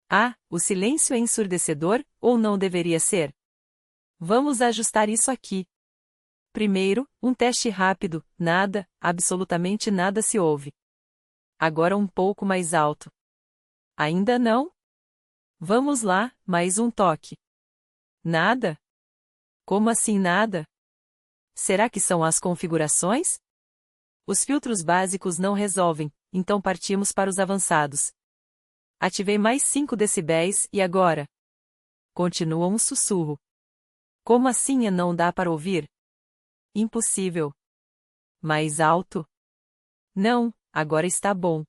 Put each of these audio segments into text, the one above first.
Ah, o silêncio é ensurdecedor, ou não deveria ser? Vamos ajustar isso aqui. Primeiro, um teste rápido, nada, absolutamente nada se ouve. Agora um pouco mais alto. Ainda não? Vamos lá, mais um toque. Nada? Como assim nada? Será que são as configurações? Os filtros básicos não resolvem, então partimos para os avançados. Ativei mais 5 decibéis e agora? Continua um sussurro. Como assim não dá para ouvir? Impossível. Mais alto? Não, agora está bom.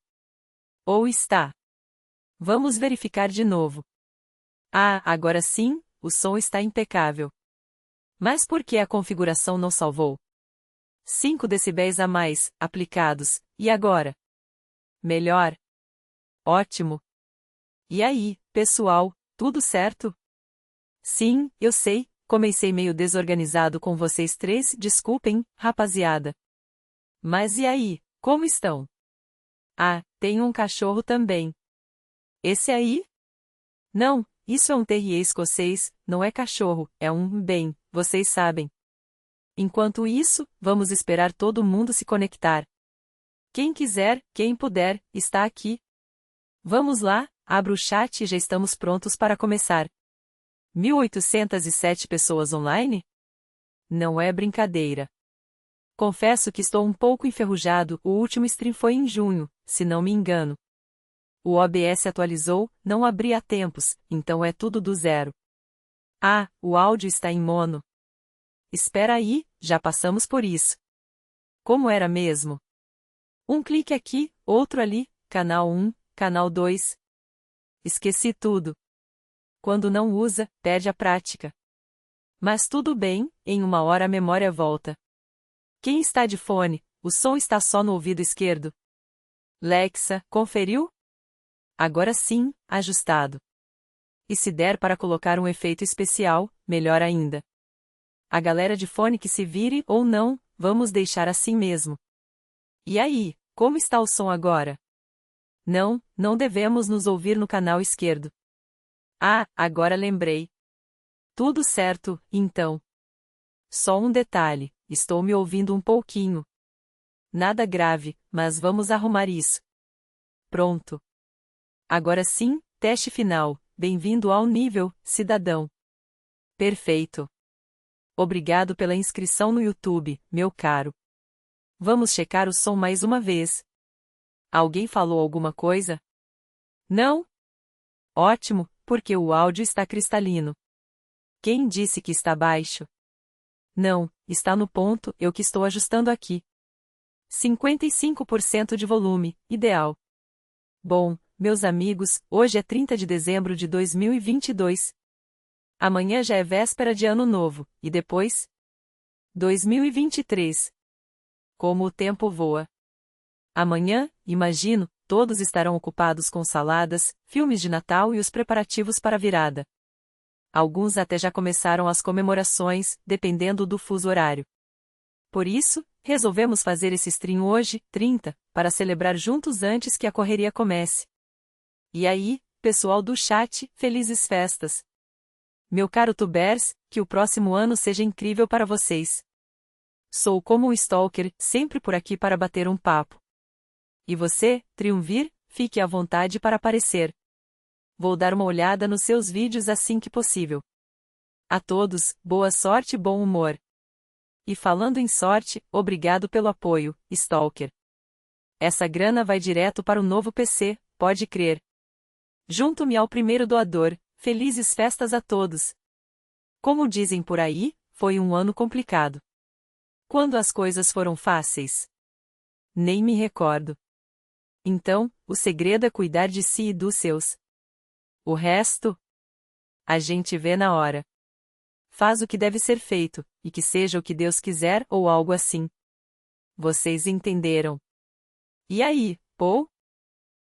Ou está? Vamos verificar de novo. Ah, agora sim, o som está impecável. Mas por que a configuração não salvou? 5 decibéis a mais, aplicados, e agora? Melhor? Ótimo. E aí, pessoal, tudo certo? Sim, eu sei, comecei meio desorganizado com vocês três, desculpem, rapaziada. Mas e aí, como estão? Ah, tem um cachorro também. Esse aí? Não, isso é um terrier escocês, não é cachorro, é bem, vocês sabem. Enquanto isso, vamos esperar todo mundo se conectar. Quem quiser, quem puder, está aqui. Vamos lá, abra o chat e já estamos prontos para começar. 1807 pessoas online? Não é brincadeira. Confesso que estou um pouco enferrujado, o último stream foi em junho, se não me engano. O OBS atualizou, não abri há tempos, então é tudo do zero. Ah, o áudio está em mono. Espera aí, já passamos por isso. Como era mesmo? Um clique aqui, outro ali, canal 1, canal 2. Esqueci tudo. Quando não usa, perde a prática. Mas tudo bem, em uma hora a memória volta. Quem está de fone, o som está só no ouvido esquerdo. Lexa, conferiu? Agora sim, ajustado. E se der para colocar um efeito especial, melhor ainda. A galera de fone que se vire ou não, vamos deixar assim mesmo. E aí, como está o som agora? Não, não devemos nos ouvir no canal esquerdo. Ah, agora lembrei. Tudo certo, então. Só um detalhe, estou me ouvindo um pouquinho. Nada grave, mas vamos arrumar isso. Pronto. Agora sim, teste final. Bem-vindo ao nível, cidadão. Perfeito. Obrigado pela inscrição no YouTube, meu caro. Vamos checar o som mais uma vez. Alguém falou alguma coisa? Não? Ótimo, porque o áudio está cristalino. Quem disse que está baixo? Não, está no ponto, eu que estou ajustando aqui. 55% de volume, ideal. Bom, meus amigos, hoje é 30 de dezembro de 2022. Amanhã já é véspera de Ano Novo, e depois? 2023. Como o tempo voa. Amanhã, imagino, todos estarão ocupados com saladas, filmes de Natal e os preparativos para a virada. Alguns até já começaram as comemorações, dependendo do fuso horário. Por isso, resolvemos fazer esse stream hoje, 30, para celebrar juntos antes que a correria comece. E aí, pessoal do chat, felizes festas! Meu caro tubers, que o próximo ano seja incrível para vocês. Sou como um stalker, sempre por aqui para bater um papo. E você, triunvir, fique à vontade para aparecer. Vou dar uma olhada nos seus vídeos assim que possível. A todos, boa sorte e bom humor. E falando em sorte, obrigado pelo apoio, stalker. Essa grana vai direto para o novo PC, pode crer. Junto-me ao primeiro doador, felizes festas a todos. Como dizem por aí, foi um ano complicado. Quando as coisas foram fáceis? Nem me recordo. Então, o segredo é cuidar de si e dos seus. O resto? A gente vê na hora. Faz o que deve ser feito, e que seja o que Deus quiser ou algo assim. Vocês entenderam? E aí, Paul?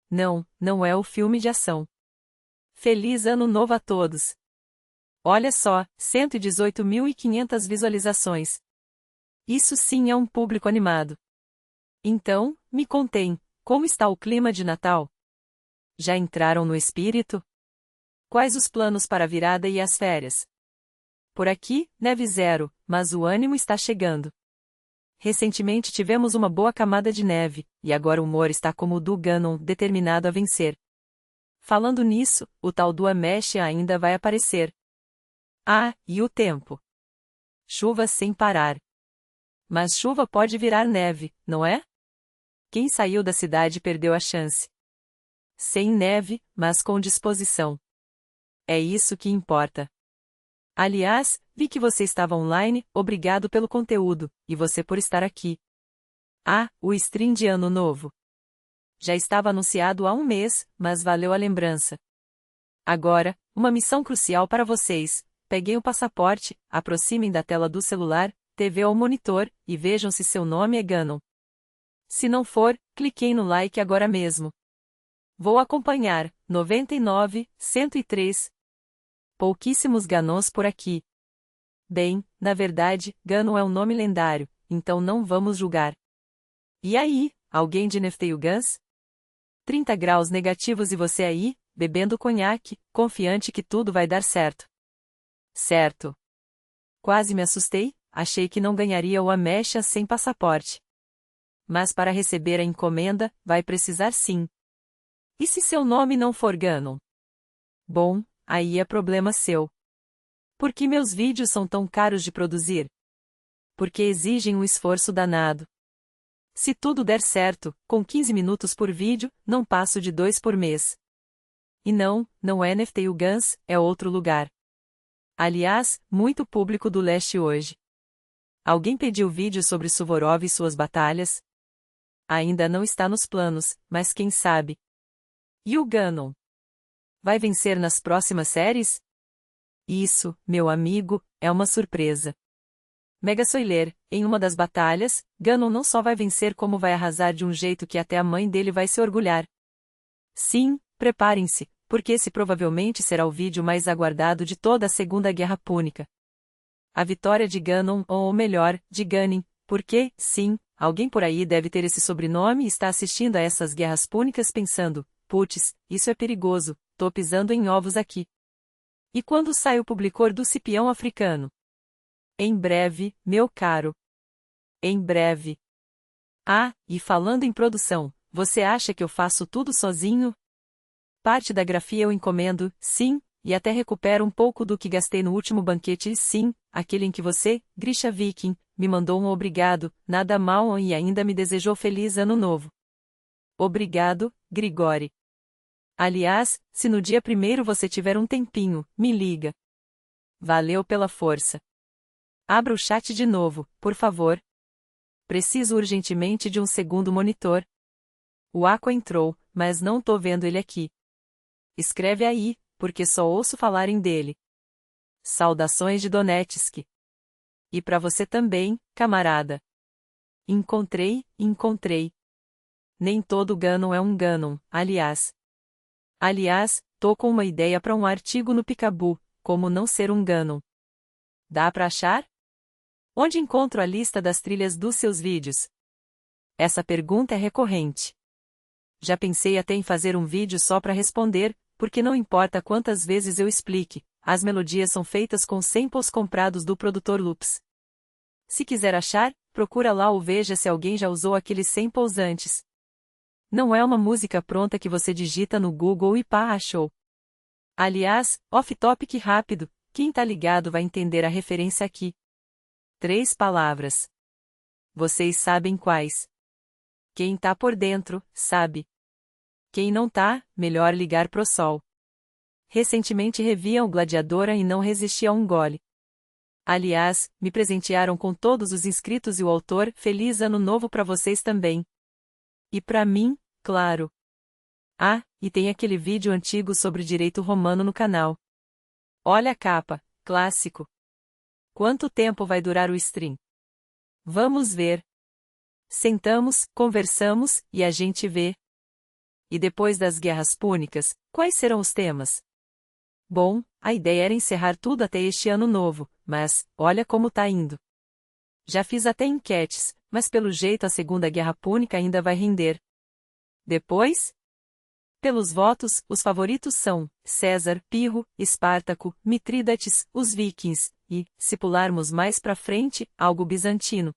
Não, não é o filme de ação. Feliz Ano Novo a todos! Olha só, 118.500 visualizações. Isso sim é um público animado. Então, me contem, como está o clima de Natal? Já entraram no espírito? Quais os planos para a virada e as férias? Por aqui, neve zero, mas o ânimo está chegando. Recentemente tivemos uma boa camada de neve, e agora o humor está como o do Ganon, determinado a vencer. Falando nisso, o tal do Ameixa ainda vai aparecer. Ah, e o tempo. Chuva sem parar. Mas chuva pode virar neve, não é? Quem saiu da cidade perdeu a chance. Sem neve, mas com disposição. É isso que importa. Aliás, vi que você estava online, obrigado pelo conteúdo, e você por estar aqui. Ah, o stream de Ano Novo. Já estava anunciado há um mês, mas valeu a lembrança. Agora, uma missão crucial para vocês. Peguem o passaporte, aproximem da tela do celular, TV ou monitor, e vejam se seu nome é Ganon. Se não for, cliquem no like agora mesmo. Vou acompanhar, 99, 103. Pouquíssimos Ganons por aqui. Bem, na verdade, Ganon é um nome lendário, então não vamos julgar. E aí, alguém de Nefteugans? 30 graus negativos e você aí, bebendo conhaque, confiante que tudo vai dar certo. Certo. Quase me assustei, achei que não ganharia o Ameixa sem passaporte. Mas para receber a encomenda, vai precisar sim. E se seu nome não for Ganon? Bom, aí é problema seu. Por que meus vídeos são tão caros de produzir? Porque exigem um esforço danado. Se tudo der certo, com 15 minutos por vídeo, não passo de 2 por mês. E não é Nefteugans, é outro lugar. Aliás, muito público do leste hoje. Alguém pediu vídeo sobre Suvorov e suas batalhas? Ainda não está nos planos, mas quem sabe? E o Ganon? Vai vencer nas próximas séries? Isso, meu amigo, é uma surpresa. Mega spoiler, em uma das batalhas, Ganon não só vai vencer como vai arrasar de um jeito que até a mãe dele vai se orgulhar. Sim, preparem-se, porque esse provavelmente será o vídeo mais aguardado de toda a Segunda Guerra Púnica. A vitória de Ganon, ou melhor, de Ganin, porque, sim, alguém por aí deve ter esse sobrenome e está assistindo a essas guerras púnicas pensando, putz, isso é perigoso, tô pisando em ovos aqui. E quando sai o publicor do Cipião Africano? Em breve, meu caro. Em breve. Ah, e falando em produção, você acha que eu faço tudo sozinho? Parte da grafia eu encomendo, sim, e até recupero um pouco do que gastei no último banquete, sim, aquele em que você, Grisha Viking, me mandou um obrigado, nada mal e ainda me desejou feliz ano novo. Obrigado, Grigori. Aliás, se no dia 1º você tiver um tempinho, me liga. Valeu pela força. Abra o chat de novo, por favor. Preciso urgentemente de um segundo monitor. O Aqua entrou, mas não tô vendo ele aqui. Escreve aí, porque só ouço falarem dele. Saudações de Donetsk. E para você também, camarada. Encontrei. Nem todo Ganon é um Ganon, aliás. Tô com uma ideia para um artigo no Picaboo, como não ser um Ganon. Dá para achar? Onde encontro a lista das trilhas dos seus vídeos? Essa pergunta é recorrente. Já pensei até em fazer um vídeo só para responder, porque não importa quantas vezes eu explique, as melodias são feitas com samples comprados do produtor Loops. Se quiser achar, procura lá ou veja se alguém já usou aqueles samples antes. Não é uma música pronta que você digita no Google e pá, achou. Aliás, off-topic rápido, quem tá ligado vai entender a referência aqui. 3 palavras. Vocês sabem quais. Quem tá por dentro, sabe. Quem não tá, melhor ligar pro sol. Recentemente reviam o Gladiadora e não resisti a um gole. Aliás, me presentearam com todos os inscritos e o autor, feliz ano novo pra vocês também. E pra mim, claro. Ah, e tem aquele vídeo antigo sobre direito romano no canal. Olha a capa, clássico. Quanto tempo vai durar o stream? Vamos ver. Sentamos, conversamos, e a gente vê. E depois das guerras púnicas, quais serão os temas? Bom, a ideia era encerrar tudo até este ano novo, mas, olha como tá indo. Já fiz até enquetes, mas pelo jeito a Segunda Guerra Púnica ainda vai render. Depois? Pelos votos, os favoritos são César, Pirro, Espartaco, Mitrídates, os vikings, e, se pularmos mais pra frente, algo bizantino.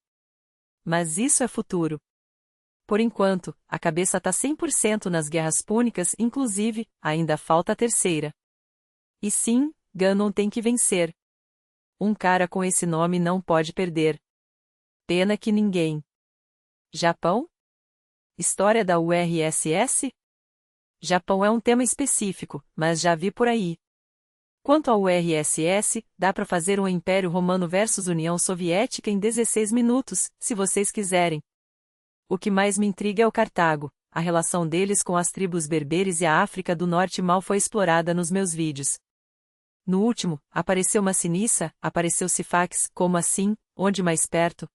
Mas isso é futuro. Por enquanto, a cabeça tá 100% nas guerras púnicas, inclusive, ainda falta a terceira. E sim, Ganon tem que vencer. Um cara com esse nome não pode perder. Pena que ninguém. Japão? História da URSS? Japão é um tema específico, mas já vi por aí. Quanto ao URSS, dá pra fazer um Império Romano versus União Soviética em 16 minutos, se vocês quiserem. O que mais me intriga é o Cartago. A relação deles com as tribos berberes e a África do Norte mal foi explorada nos meus vídeos. No último, apareceu Massinissa, apareceu Sifax, como assim, onde mais perto?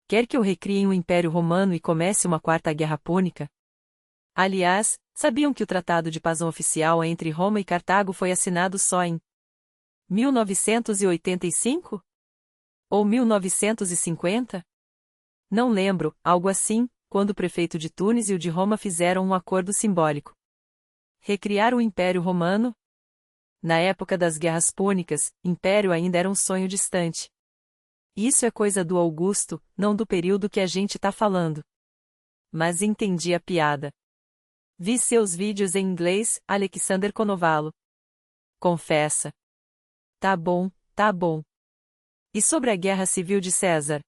Quer que eu recrie um Império Romano e comece uma quarta guerra púnica? Aliás, sabiam que o Tratado de Paz Oficial entre Roma e Cartago foi assinado só em 1985? Ou 1950? Não lembro, algo assim, quando o prefeito de Tunis e o de Roma fizeram um acordo simbólico. Recriar o Império Romano? Na época das Guerras Púnicas, Império ainda era um sonho distante. Isso é coisa do Augusto, não do período que a gente tá falando. Mas entendi a piada. Vi seus vídeos em inglês, Alexander Konovallo. Confessa. Tá bom, tá bom. E sobre a Guerra Civil de César?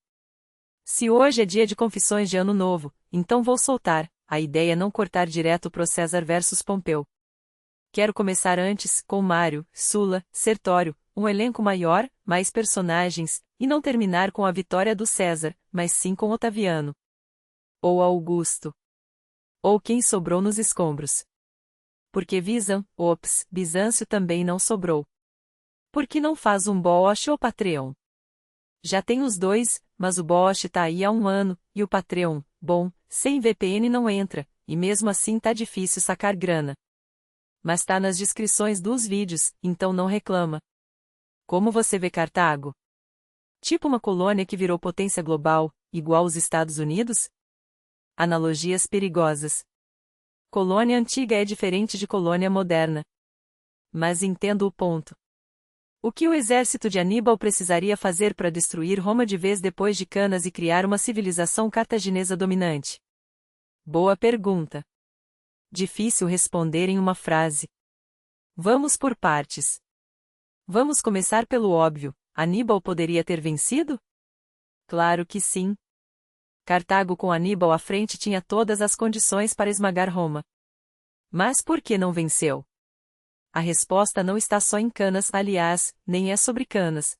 Se hoje é dia de confissões de Ano Novo, então vou soltar. A ideia é não cortar direto pro César versus Pompeu. Quero começar antes, com Mário, Sula, Sertório, um elenco maior, mais personagens, e não terminar com a vitória do César, mas sim com Otaviano. Ou Augusto. Ou quem sobrou nos escombros. Porque Bizâncio também não sobrou. Por que não faz um Bosch ou Patreon? Já tem os dois, mas o Bosch tá aí há um ano, e o Patreon, bom, sem VPN não entra, e mesmo assim tá difícil sacar grana. Mas tá nas descrições dos vídeos, então não reclama. Como você vê Cartago? Tipo uma colônia que virou potência global, igual os Estados Unidos? Analogias perigosas. Colônia antiga é diferente de colônia moderna. Mas entendo o ponto. O que o exército de Aníbal precisaria fazer para destruir Roma de vez depois de Canas e criar uma civilização cartaginesa dominante? Boa pergunta. Difícil responder em uma frase. Vamos por partes. Vamos começar pelo óbvio. Aníbal poderia ter vencido? Claro que sim. Cartago com Aníbal à frente tinha todas as condições para esmagar Roma. Mas por que não venceu? A resposta não está só em Canas, aliás, nem é sobre Canas.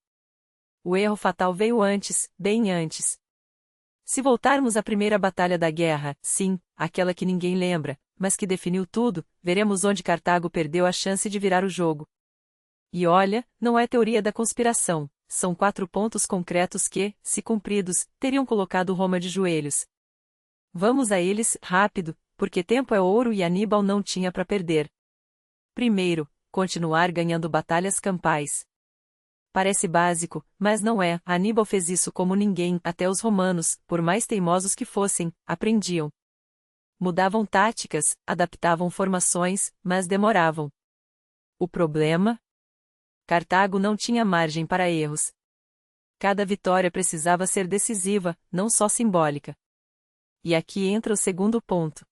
O erro fatal veio antes, bem antes. Se voltarmos à primeira batalha da guerra, sim, aquela que ninguém lembra, mas que definiu tudo, veremos onde Cartago perdeu a chance de virar o jogo. E olha, não é teoria da conspiração, são 4 pontos concretos que, se cumpridos, teriam colocado Roma de joelhos. Vamos a eles, rápido, porque tempo é ouro e Aníbal não tinha para perder. Primeiro, continuar ganhando batalhas campais. Parece básico, mas não é. Aníbal fez isso como ninguém, até os romanos, por mais teimosos que fossem, aprendiam. Mudavam táticas, adaptavam formações, mas demoravam. O problema? Cartago não tinha margem para erros. Cada vitória precisava ser decisiva, não só simbólica. E aqui entra o segundo ponto.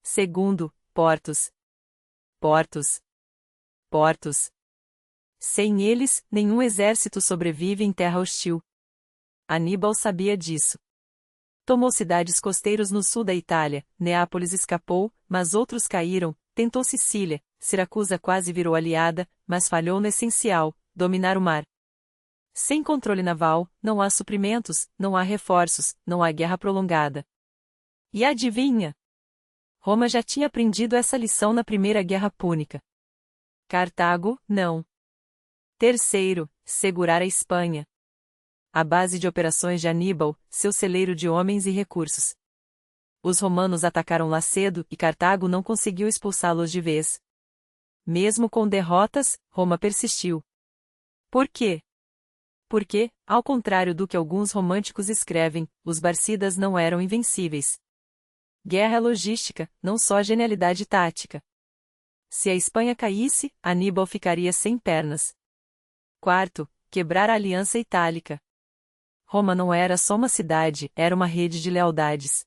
Segundo, portos. Portos. Portos. Sem eles, nenhum exército sobrevive em terra hostil. Aníbal sabia disso. Tomou cidades costeiras no sul da Itália, Neápolis escapou, mas outros caíram, tentou Sicília, Siracusa quase virou aliada, mas falhou no essencial, dominar o mar. Sem controle naval, não há suprimentos, não há reforços, não há guerra prolongada. E adivinha? Roma já tinha aprendido essa lição na Primeira Guerra Púnica. Cartago, não. Terceiro, segurar a Espanha. A base de operações de Aníbal, seu celeiro de homens e recursos. Os romanos atacaram lá cedo e Cartago não conseguiu expulsá-los de vez. Mesmo com derrotas, Roma persistiu. Por quê? Porque, ao contrário do que alguns românticos escrevem, os Barcidas não eram invencíveis. Guerra é logística, não só genialidade tática. Se a Espanha caísse, Aníbal ficaria sem pernas. Quarto, quebrar a aliança itálica. Roma não era só uma cidade, era uma rede de lealdades.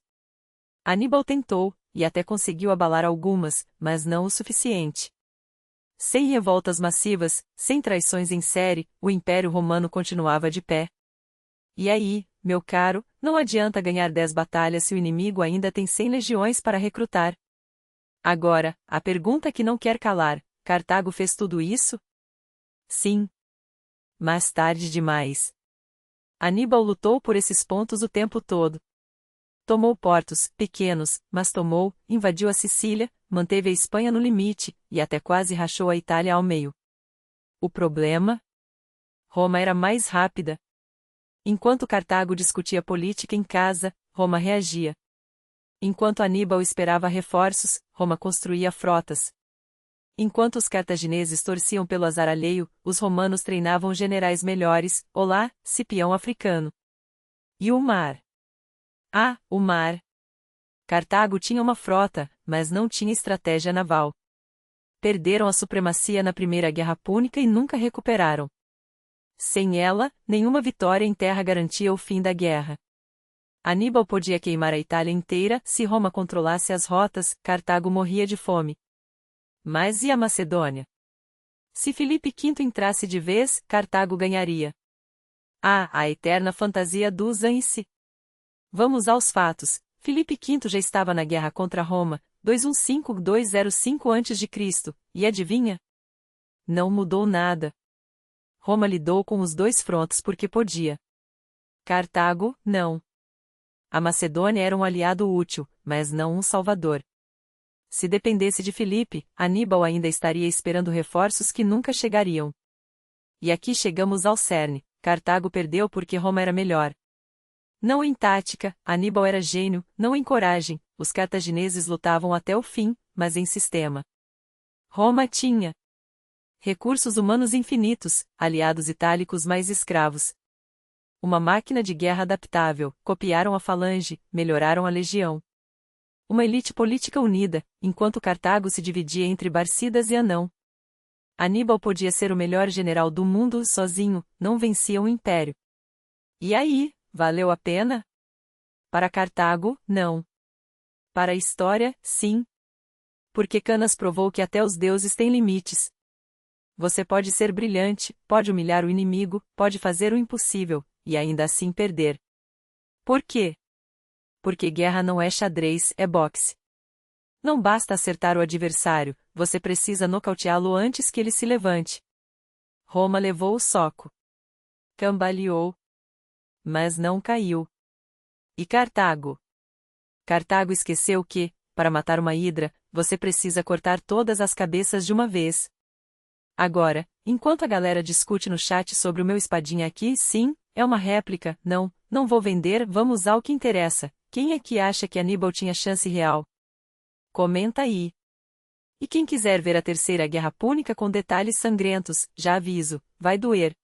Aníbal tentou, e até conseguiu abalar algumas, mas não o suficiente. Sem revoltas massivas, sem traições em série, o Império Romano continuava de pé. E aí, meu caro, não adianta ganhar 10 batalhas se o inimigo ainda tem 100 legiões para recrutar. Agora, a pergunta que não quer calar: Cartago fez tudo isso? Sim. Mas tarde demais. Aníbal lutou por esses pontos o tempo todo. Tomou portos, pequenos, mas tomou, invadiu a Sicília, manteve a Espanha no limite, e até quase rachou a Itália ao meio. O problema? Roma era mais rápida. Enquanto Cartago discutia política em casa, Roma reagia. Enquanto Aníbal esperava reforços, Roma construía frotas. Enquanto os cartagineses torciam pelo azar alheio, os romanos treinavam generais melhores. Olá, Cipião africano. E o mar? Ah, o mar. Cartago tinha uma frota, mas não tinha estratégia naval. Perderam a supremacia na Primeira Guerra Púnica e nunca recuperaram. Sem ela, nenhuma vitória em terra garantia o fim da guerra. Aníbal podia queimar a Itália inteira, se Roma controlasse as rotas, Cartago morria de fome. Mas e a Macedônia? Se Filipe V entrasse de vez, Cartago ganharia. Ah, a eterna fantasia do Zance. Vamos aos fatos. Filipe V já estava na guerra contra Roma, 215-205 a.C., e adivinha? Não mudou nada. Roma lidou com os dois frontes porque podia. Cartago, não. A Macedônia era um aliado útil, mas não um salvador. Se dependesse de Filipe, Aníbal ainda estaria esperando reforços que nunca chegariam. E aqui chegamos ao cerne: Cartago perdeu porque Roma era melhor. Não em tática, Aníbal era gênio, não em coragem, os cartagineses lutavam até o fim, mas em sistema. Roma tinha recursos humanos infinitos, aliados itálicos mais escravos. Uma máquina de guerra adaptável, copiaram a falange, melhoraram a legião. Uma elite política unida, enquanto Cartago se dividia entre Barcidas e Anão. Aníbal podia ser o melhor general do mundo sozinho, não vencia o império. E aí, valeu a pena? Para Cartago, não. Para a história, sim. Porque Canas provou que até os deuses têm limites. Você pode ser brilhante, pode humilhar o inimigo, pode fazer o impossível, e ainda assim perder. Por quê? Porque guerra não é xadrez, é boxe. Não basta acertar o adversário, você precisa nocauteá-lo antes que ele se levante. Roma levou o soco. Cambaleou. Mas não caiu. E Cartago? Cartago esqueceu que, para matar uma hidra, você precisa cortar todas as cabeças de uma vez. Agora, enquanto a galera discute no chat sobre o meu espadinha aqui, sim, é uma réplica, não vou vender, vamos ao que interessa. Quem é que acha que Aníbal tinha chance real? Comenta aí. E quem quiser ver a Terceira Guerra Púnica com detalhes sangrentos, já aviso, vai doer.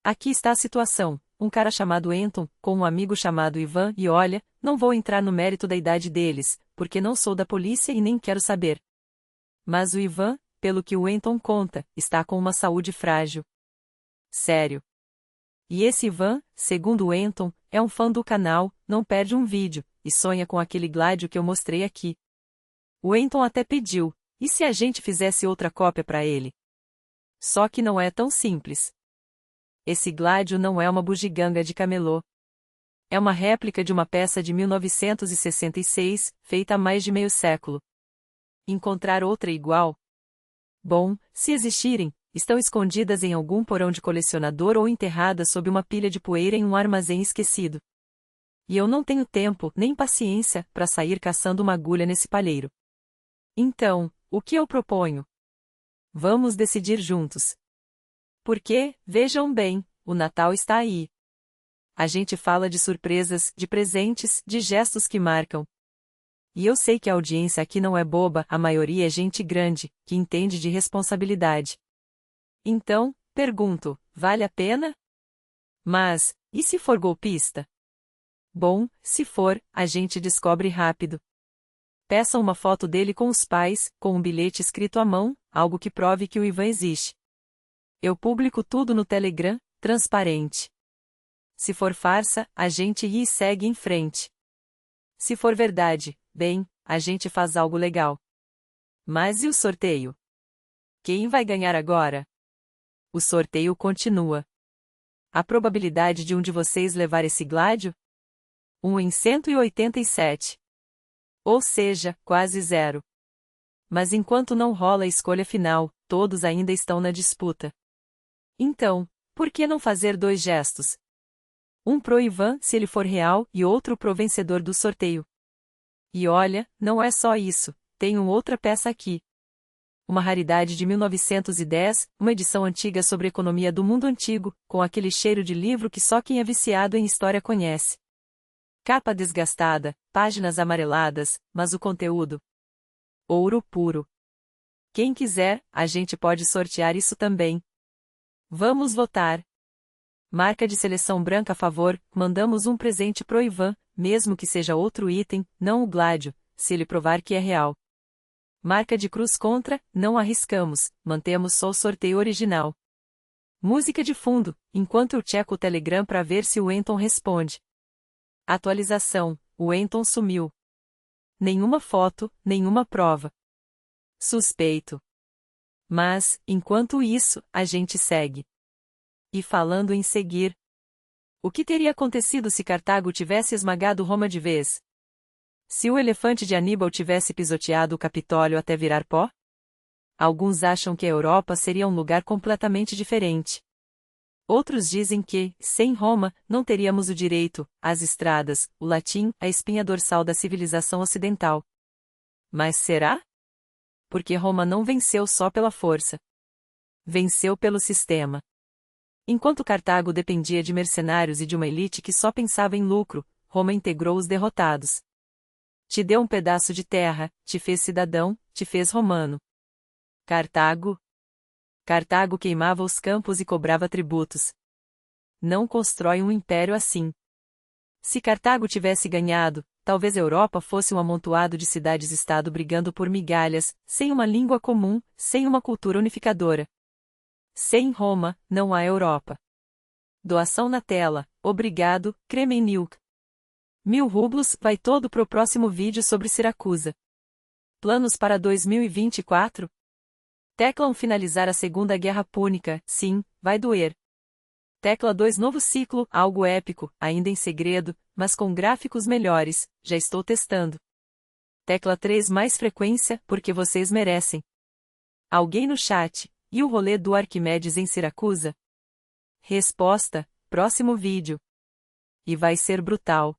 Aqui está a situação: um cara chamado Enton, com um amigo chamado Ivan, e olha, não vou entrar no mérito da idade deles, porque não sou da polícia e nem quero saber. Mas o Ivan, pelo que o Enton conta, está com uma saúde frágil. Sério. E esse Ivan, segundo o Enton, é um fã do canal, não perde um vídeo, e sonha com aquele gládio que eu mostrei aqui. O Enton até pediu, e se a gente fizesse outra cópia para ele? Só que não é tão simples. Esse gládio não é uma bugiganga de camelô. É uma réplica de uma peça de 1966, feita há mais de meio século. Encontrar outra igual? Bom, se existirem, estão escondidas em algum porão de colecionador ou enterradas sob uma pilha de poeira em um armazém esquecido. E eu não tenho tempo, nem paciência, para sair caçando uma agulha nesse palheiro. Então, o que eu proponho? Vamos decidir juntos. Porque, vejam bem, o Natal está aí. A gente fala de surpresas, de presentes, de gestos que marcam. E eu sei que a audiência aqui não é boba, a maioria é gente grande, que entende de responsabilidade. Então, pergunto, vale a pena? Mas, e se for golpista? Bom, se for, a gente descobre rápido. Peçam uma foto dele com os pais, com um bilhete escrito à mão, algo que prove que o Ivan existe. Eu publico tudo no Telegram, transparente. Se for farsa, a gente ri e segue em frente. Se for verdade, bem, a gente faz algo legal. Mas e o sorteio? Quem vai ganhar agora? O sorteio continua. A probabilidade de um de vocês levar esse Gladio? 1 em 187. Ou seja, quase zero. Mas enquanto não rola a escolha final, todos ainda estão na disputa. Então, por que não fazer 2 gestos? Um pro Ivan, se ele for real, e outro pro vencedor do sorteio. E olha, não é só isso, tenho outra peça aqui. Uma raridade de 1910, uma edição antiga sobre economia do mundo antigo, com aquele cheiro de livro que só quem é viciado em história conhece. Capa desgastada, páginas amareladas, mas o conteúdo? Ouro puro. Quem quiser, a gente pode sortear isso também. Vamos votar. Marca de seleção branca a favor, mandamos um presente pro Ivan, mesmo que seja outro item, não o Gladio, se ele provar que é real. Marca de cruz contra, não arriscamos, mantemos só o sorteio original. Música de fundo, enquanto eu checo o Telegram para ver se o Enton responde. Atualização, o Enton sumiu. Nenhuma foto, nenhuma prova. Suspeito. Mas, enquanto isso, a gente segue. E falando em seguir, o que teria acontecido se Cartago tivesse esmagado Roma de vez? Se o elefante de Aníbal tivesse pisoteado o Capitólio até virar pó? Alguns acham que a Europa seria um lugar completamente diferente. Outros dizem que, sem Roma, não teríamos o direito, as estradas, o latim, a espinha dorsal da civilização ocidental. Mas será? Porque Roma não venceu só pela força. Venceu pelo sistema. Enquanto Cartago dependia de mercenários e de uma elite que só pensava em lucro, Roma integrou os derrotados. Te deu um pedaço de terra, te fez cidadão, te fez romano. Cartago queimava os campos e cobrava tributos. Não constrói um império assim. Se Cartago tivesse ganhado, talvez a Europa fosse um amontoado de cidades-estado brigando por migalhas, sem uma língua comum, sem uma cultura unificadora. Sem Roma, não há Europa. Doação na tela, obrigado, Kremenilk. 1000 rublos, vai todo pro próximo vídeo sobre Siracusa. Planos para 2024? Tecla 1 finalizar a Segunda Guerra Púnica, sim, vai doer. Tecla 2 novo ciclo, algo épico, ainda em segredo, mas com gráficos melhores, já estou testando. Tecla 3 mais frequência, porque vocês merecem. Alguém no chat, e o rolê do Arquimedes em Siracusa? Resposta, próximo vídeo. E vai ser brutal.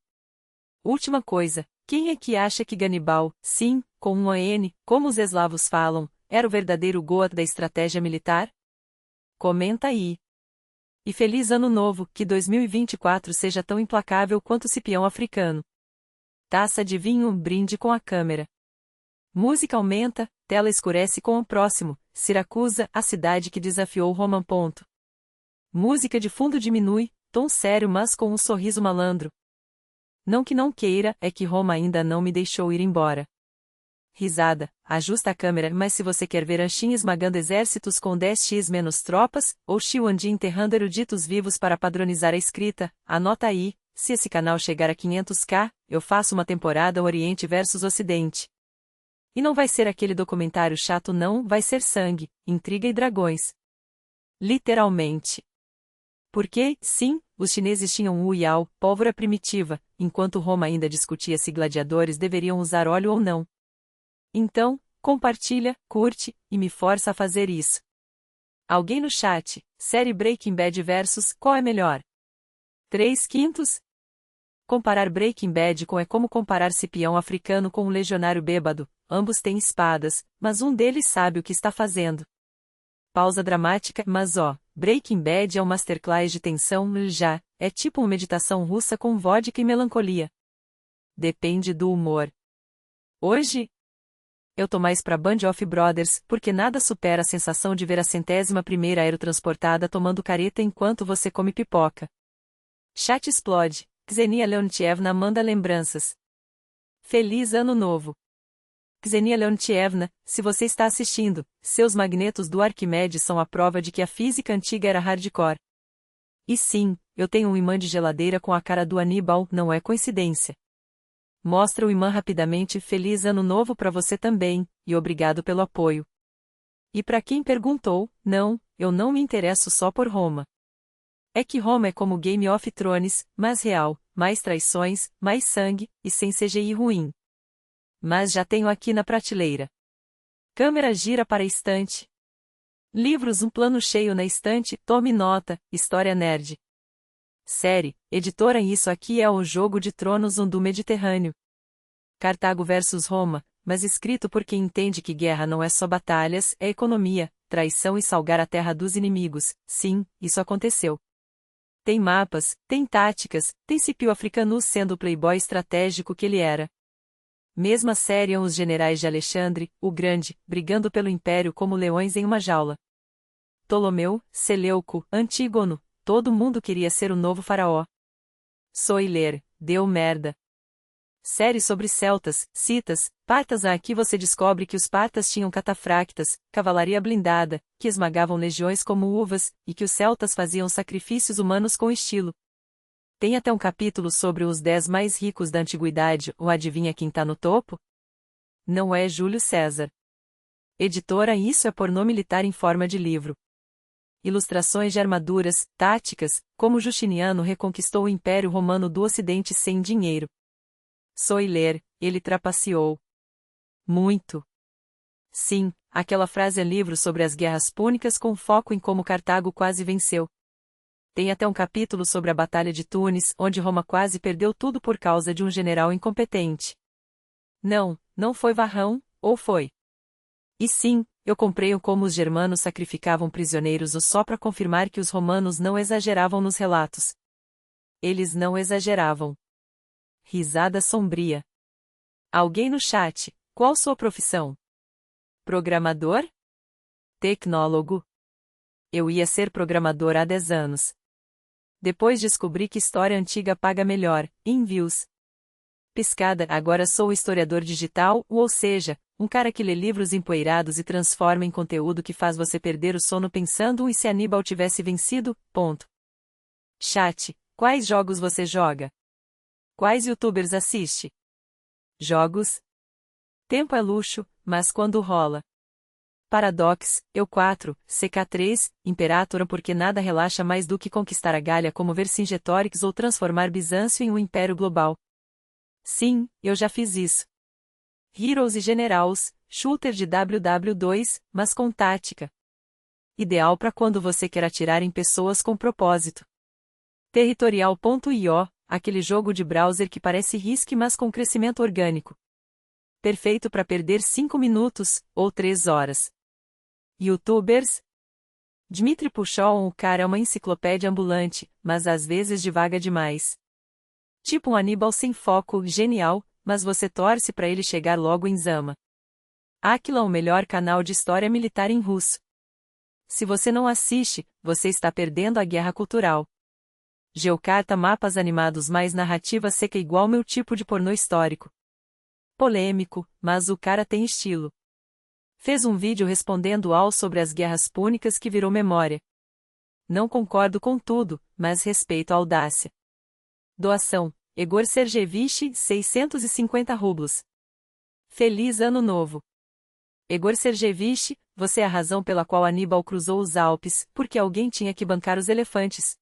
Última coisa, quem é que acha que Ganibal, sim, com um N, como os eslavos falam, era o verdadeiro Goat da estratégia militar? Comenta aí. E feliz ano novo, que 2024 seja tão implacável quanto o cipião africano. Taça de vinho, brinde com a câmera. Música aumenta, tela escurece com o próximo, Siracusa, a cidade que desafiou Roma. Música de fundo diminui, tom sério mas com um sorriso malandro. Não que não queira, é que Roma ainda não me deixou ir embora. Risada, ajusta a câmera, mas se você quer ver Anshin esmagando exércitos com 10x menos tropas, ou Xiuandi enterrando eruditos vivos para padronizar a escrita, anota aí, se esse canal chegar a 500k, eu faço uma temporada Oriente versus Ocidente. E não vai ser aquele documentário chato não, vai ser sangue, intriga e dragões. Literalmente. Porque, sim, os chineses tinham o Yao, pólvora primitiva, enquanto Roma ainda discutia se gladiadores deveriam usar óleo ou não. Então, compartilha, curte, e me força a fazer isso. Alguém no chat, série Breaking Bad versus, qual é melhor? 3/5? Comparar Breaking Bad com é como comparar Cipião africano com um legionário bêbado, ambos têm espadas, mas um deles sabe o que está fazendo. Pausa dramática, mas Breaking Bad é um masterclass de tensão, já, é tipo uma meditação russa com vodka e melancolia. Depende do humor. Hoje, eu tô mais pra Band of Brothers, porque nada supera a sensação de ver a 100ª aerotransportada tomando careta enquanto você come pipoca. Chat explode, Xenia Leontievna manda lembranças. Feliz Ano Novo! Ksenia Leontievna, se você está assistindo, seus magnetos do Arquimedes são a prova de que a física antiga era hardcore. E sim, eu tenho um imã de geladeira com a cara do Aníbal, não é coincidência. Mostra o imã rapidamente. Feliz ano novo para você também, e obrigado pelo apoio. E para quem perguntou, não, eu não me interesso só por Roma. É que Roma é como Game of Thrones, mais real, mais traições, mais sangue, e sem CGI ruim. Mas já tenho aqui na prateleira. Câmera gira para a estante. Livros, um plano cheio na estante. Tome nota, História Nerd. Série, editora. Isso aqui é o Jogo de Tronos do Mediterrâneo. Cartago versus Roma, mas escrito por quem entende que guerra não é só batalhas, é economia, traição e salgar a terra dos inimigos. Sim, isso aconteceu. Tem mapas, tem táticas, tem Scipio Africanus sendo o playboy estratégico que ele era. Mesma série os generais de Alexandre, o Grande, brigando pelo império como leões em uma jaula. Ptolomeu, Seleuco, Antígono, todo mundo queria ser o novo faraó. Soiler, deu merda. Série sobre celtas, citas, partas. Aqui você descobre que os partas tinham catafractas, cavalaria blindada, que esmagavam legiões como uvas, e que os celtas faziam sacrifícios humanos com estilo. Tem até um capítulo sobre os 10 mais ricos da antiguidade. Ou adivinha quem tá no topo? Não é Júlio César. Editora. Isso é pornô militar em forma de livro. Ilustrações de armaduras, táticas, como Justiniano reconquistou o Império Romano do Ocidente sem dinheiro. Soiler, ele trapaceou. Muito. Sim, aquela frase é livro sobre as guerras púnicas com foco em como Cartago quase venceu. Tem até um capítulo sobre a Batalha de Tunis, onde Roma quase perdeu tudo por causa de um general incompetente. Não, não foi Varrão, ou foi? E sim, eu comprei o como os germanos sacrificavam prisioneiros só para confirmar que os romanos não exageravam nos relatos. Eles não exageravam. Risada sombria. Alguém no chat, qual sua profissão? Programador? Tecnólogo? Eu ia ser programador há 10 anos. Depois descobri que história antiga paga melhor, em views. Piscada. Agora sou historiador digital, ou seja, um cara que lê livros empoeirados e transforma em conteúdo que faz você perder o sono pensando e se Aníbal tivesse vencido, ponto. Chat, quais jogos você joga? Quais youtubers assiste? Jogos? Tempo é luxo, mas quando rola? Paradox, eu 4, CK3, Imperator. Porque nada relaxa mais do que conquistar a Gália como Vercingetorix ou transformar Bizâncio em um império global. Sim, eu já fiz isso. Heroes e Generals, shooter de WW2, mas com tática. Ideal para quando você quer atirar em pessoas com propósito. Territorial.io, aquele jogo de browser que parece Risk mas com crescimento orgânico. Perfeito para perder 5 minutos, ou 3 horas. Youtubers? Dmitry Pushol, o cara é uma enciclopédia ambulante, mas às vezes divaga demais. Tipo um Aníbal sem foco, genial, mas você torce para ele chegar logo em Zama. Aquila, o melhor canal de história militar em russo. Se você não assiste, você está perdendo a guerra cultural. Geocarta, mapas animados mais narrativa seca igual meu tipo de pornô histórico. Polêmico, mas o cara tem estilo. Fez um vídeo respondendo ao sobre as guerras púnicas que virou memória. Não concordo com tudo, mas respeito a audácia. Doação, Egor Sergevich, 650 rublos. Feliz Ano Novo. Egor Sergevich, você é a razão pela qual Aníbal cruzou os Alpes, porque alguém tinha que bancar os elefantes.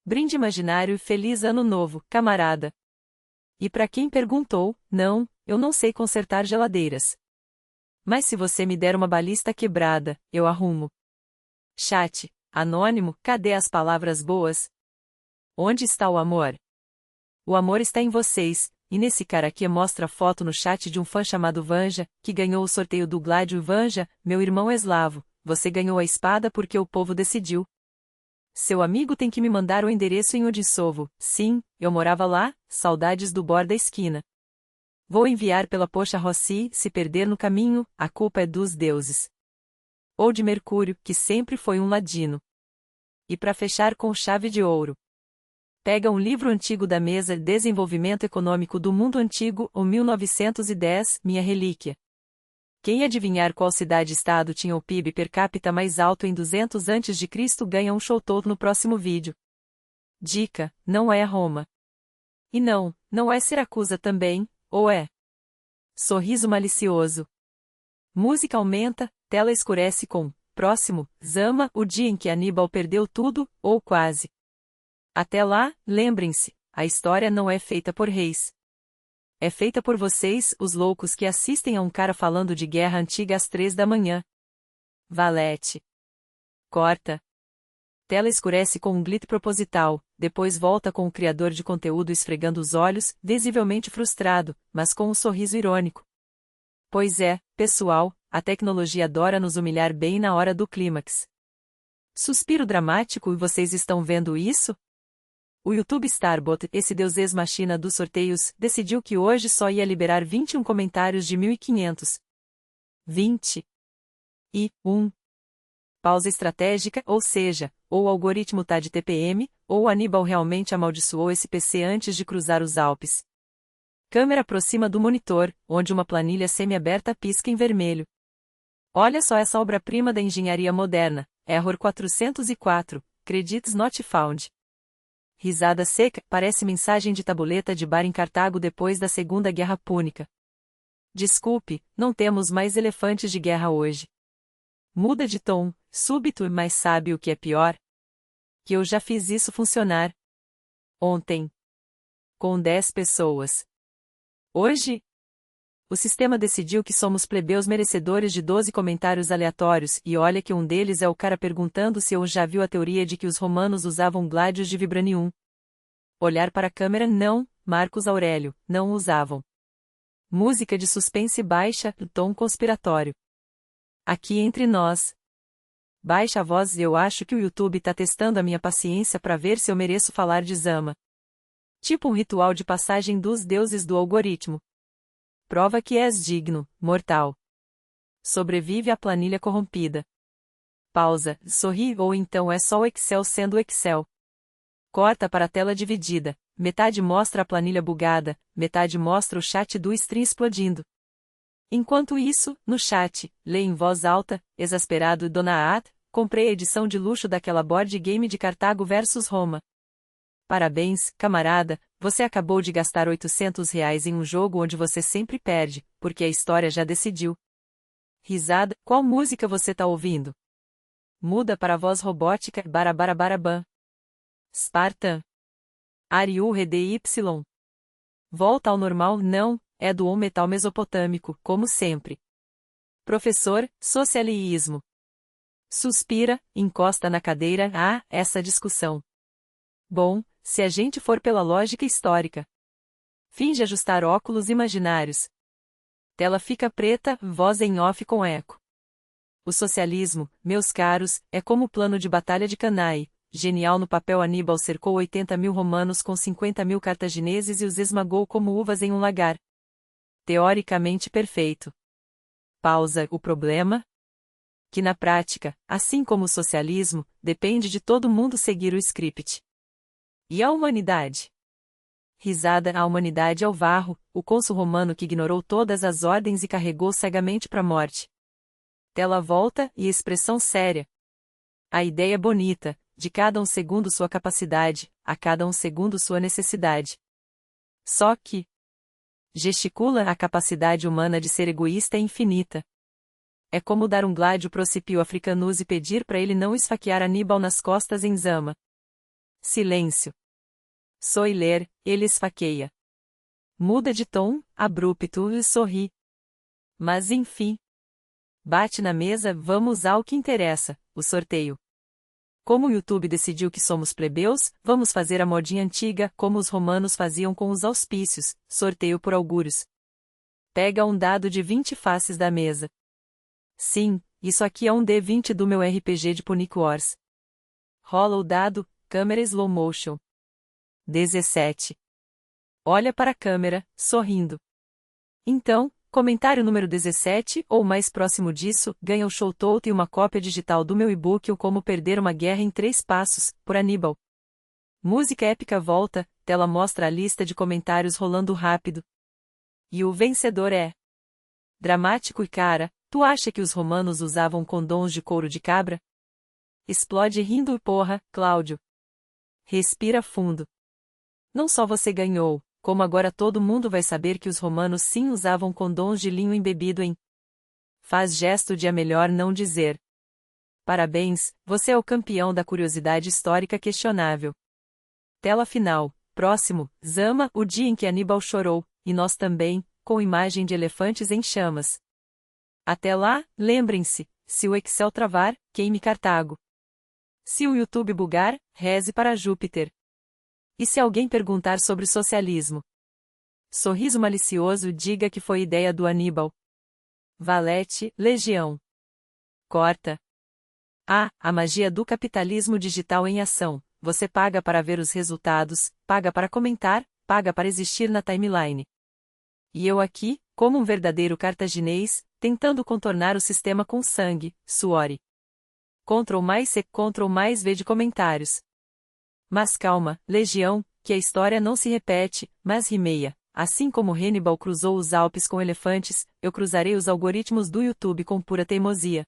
Brinde imaginário e feliz Ano Novo, camarada. E para quem perguntou, não, eu não sei consertar geladeiras. Mas se você me der uma balista quebrada, eu arrumo. Chat, anônimo, cadê as palavras boas? Onde está o amor? O amor está em vocês, e nesse cara aqui mostra a foto no chat de um fã chamado Vanja, que ganhou o sorteio do Gladio. Vanja, meu irmão eslavo, você ganhou a espada porque o povo decidiu. Seu amigo tem que me mandar o endereço em Odissovo. Sim, eu morava lá, saudades do bar da esquina. Vou enviar pela Poxa Rossi. Se perder no caminho, a culpa é dos deuses. Ou de Mercúrio, que sempre foi um ladino. E para fechar com chave de ouro. Pega um livro antigo da mesa, Desenvolvimento Econômico do Mundo Antigo, ou 1910, minha relíquia. Quem adivinhar qual cidade-estado tinha o PIB per capita mais alto em 200 a.C. ganha um shoutout no próximo vídeo. Dica: não é Roma. E não é Siracusa também, ou é? Sorriso malicioso. Música aumenta, tela escurece com próximo, Zama, o dia em que Aníbal perdeu tudo, ou quase. Até lá, lembrem-se, a história não é feita por reis. É feita por vocês, os loucos que assistem a um cara falando de guerra antiga às 3 da manhã. Valete. Corta. Tela escurece com um glitter proposital, depois volta com o criador de conteúdo esfregando os olhos, visivelmente frustrado, mas com um sorriso irônico. Pois é, pessoal, a tecnologia adora nos humilhar bem na hora do clímax. Suspiro dramático e vocês estão vendo isso? O YouTube Starbot, esse deus ex-machina dos sorteios, decidiu que hoje só ia liberar 21 comentários de 1.500. 21. Pausa estratégica, ou seja, ou o algoritmo tá de TPM, ou o Aníbal realmente amaldiçoou esse PC antes de cruzar os Alpes. Câmera aproxima do monitor, onde uma planilha semi-aberta pisca em vermelho. Olha só essa obra-prima da engenharia moderna, Error 404, Credits Not Found. Risada seca, parece mensagem de tabuleta de bar em Cartago depois da Segunda Guerra Púnica. Desculpe, não temos mais elefantes de guerra hoje. Muda de tom, súbito, mas sabe o que é pior? Que eu já fiz isso funcionar. Ontem. Com 10 pessoas. Hoje? O sistema decidiu que somos plebeus merecedores de 12 comentários aleatórios, e olha que um deles é o cara perguntando se eu já viu a teoria de que os romanos usavam gládios de vibranium. Olhar para a câmera não, Marcos Aurélio, não usavam. Música de suspense baixa, tom conspiratório. Aqui entre nós. Baixa a voz e eu acho que o YouTube tá testando a minha paciência para ver se eu mereço falar de Zama. Tipo um ritual de passagem dos deuses do algoritmo. Prova que és digno, mortal. Sobrevive à planilha corrompida. Pausa, sorri ou então é só o Excel sendo o Excel. Corta para a tela dividida, metade mostra a planilha bugada, metade mostra o chat do stream explodindo. Enquanto isso, no chat, lê em voz alta, exasperado Dona At, comprei a edição de luxo daquela board game de Cartago versus Roma. Parabéns, camarada, você acabou de gastar R$ 800 em um jogo onde você sempre perde, porque a história já decidiu. Risada, qual música você tá ouvindo? Muda para a voz robótica, barabarabarabam. Spartan. Ariu Redy. Volta ao normal, não, é do metal mesopotâmico, como sempre. Professor, socialismo. Suspira, encosta na cadeira, essa discussão. Bom, se a gente for pela lógica histórica. Finge ajustar óculos imaginários. Tela fica preta, voz em off com eco. O socialismo, meus caros, é como o plano de batalha de Cannae. Genial no papel. Aníbal cercou 80.000 romanos com 50.000 cartagineses e os esmagou como uvas em um lagar. Teoricamente perfeito. Pausa. O problema? Que na prática, assim como o socialismo, depende de todo mundo seguir o script. E a humanidade? Risada. A humanidade é o Varro, o cônsul romano que ignorou todas as ordens e carregou cegamente para a morte. Tela volta e expressão séria. A ideia é bonita, de cada um segundo sua capacidade, a cada um segundo sua necessidade. Só que gesticula, a capacidade humana de ser egoísta é infinita. É como dar um gládio pro Scipio Africanus e pedir para ele não esfaquear Aníbal nas costas em Zama. Silêncio. Soiler, ele esfaqueia. Muda de tom, abrupto e sorri. Mas enfim. Bate na mesa, vamos ao que interessa, o sorteio. Como o YouTube decidiu que somos plebeus, vamos fazer a modinha antiga, como os romanos faziam com os auspícios, sorteio por augúrios. Pega um dado de 20 faces da mesa. Sim, isso aqui é um D20 do meu RPG de Punic Wars. Rola o dado, câmera slow motion. 17. Olha para a câmera, sorrindo. Então, comentário número 17, ou mais próximo disso, ganha o shoutout e uma cópia digital do meu e-book O Como Perder uma Guerra em 3 Passos, por Aníbal. Música épica volta, tela mostra a lista de comentários rolando rápido. E o vencedor é... dramático e cara, tu acha que os romanos usavam condons de couro de cabra? Explode rindo, porra, Cláudio. Respira fundo. Não só você ganhou, como agora todo mundo vai saber que os romanos sim usavam condons de linho embebido em... Faz gesto de é melhor não dizer. Parabéns, você é o campeão da curiosidade histórica questionável. Tela final. Próximo, Zama, o dia em que Aníbal chorou, e nós também, com imagem de elefantes em chamas. Até lá, lembrem-se, se o Excel travar, queime Cartago. Se o YouTube bugar, reze para Júpiter. E se alguém perguntar sobre socialismo? Sorriso malicioso, diga que foi ideia do Aníbal. Valete, Legião. Corta. Ah, a magia do capitalismo digital em ação. Você paga para ver os resultados, paga para comentar, paga para existir na timeline. E eu aqui, como um verdadeiro cartaginês, tentando contornar o sistema com sangue, suor e Ctrl mais C, Ctrl mais V de comentários. Mas calma, Legião, que a história não se repete, mas rimeia. Assim como Hannibal cruzou os Alpes com elefantes, eu cruzarei os algoritmos do YouTube com pura teimosia.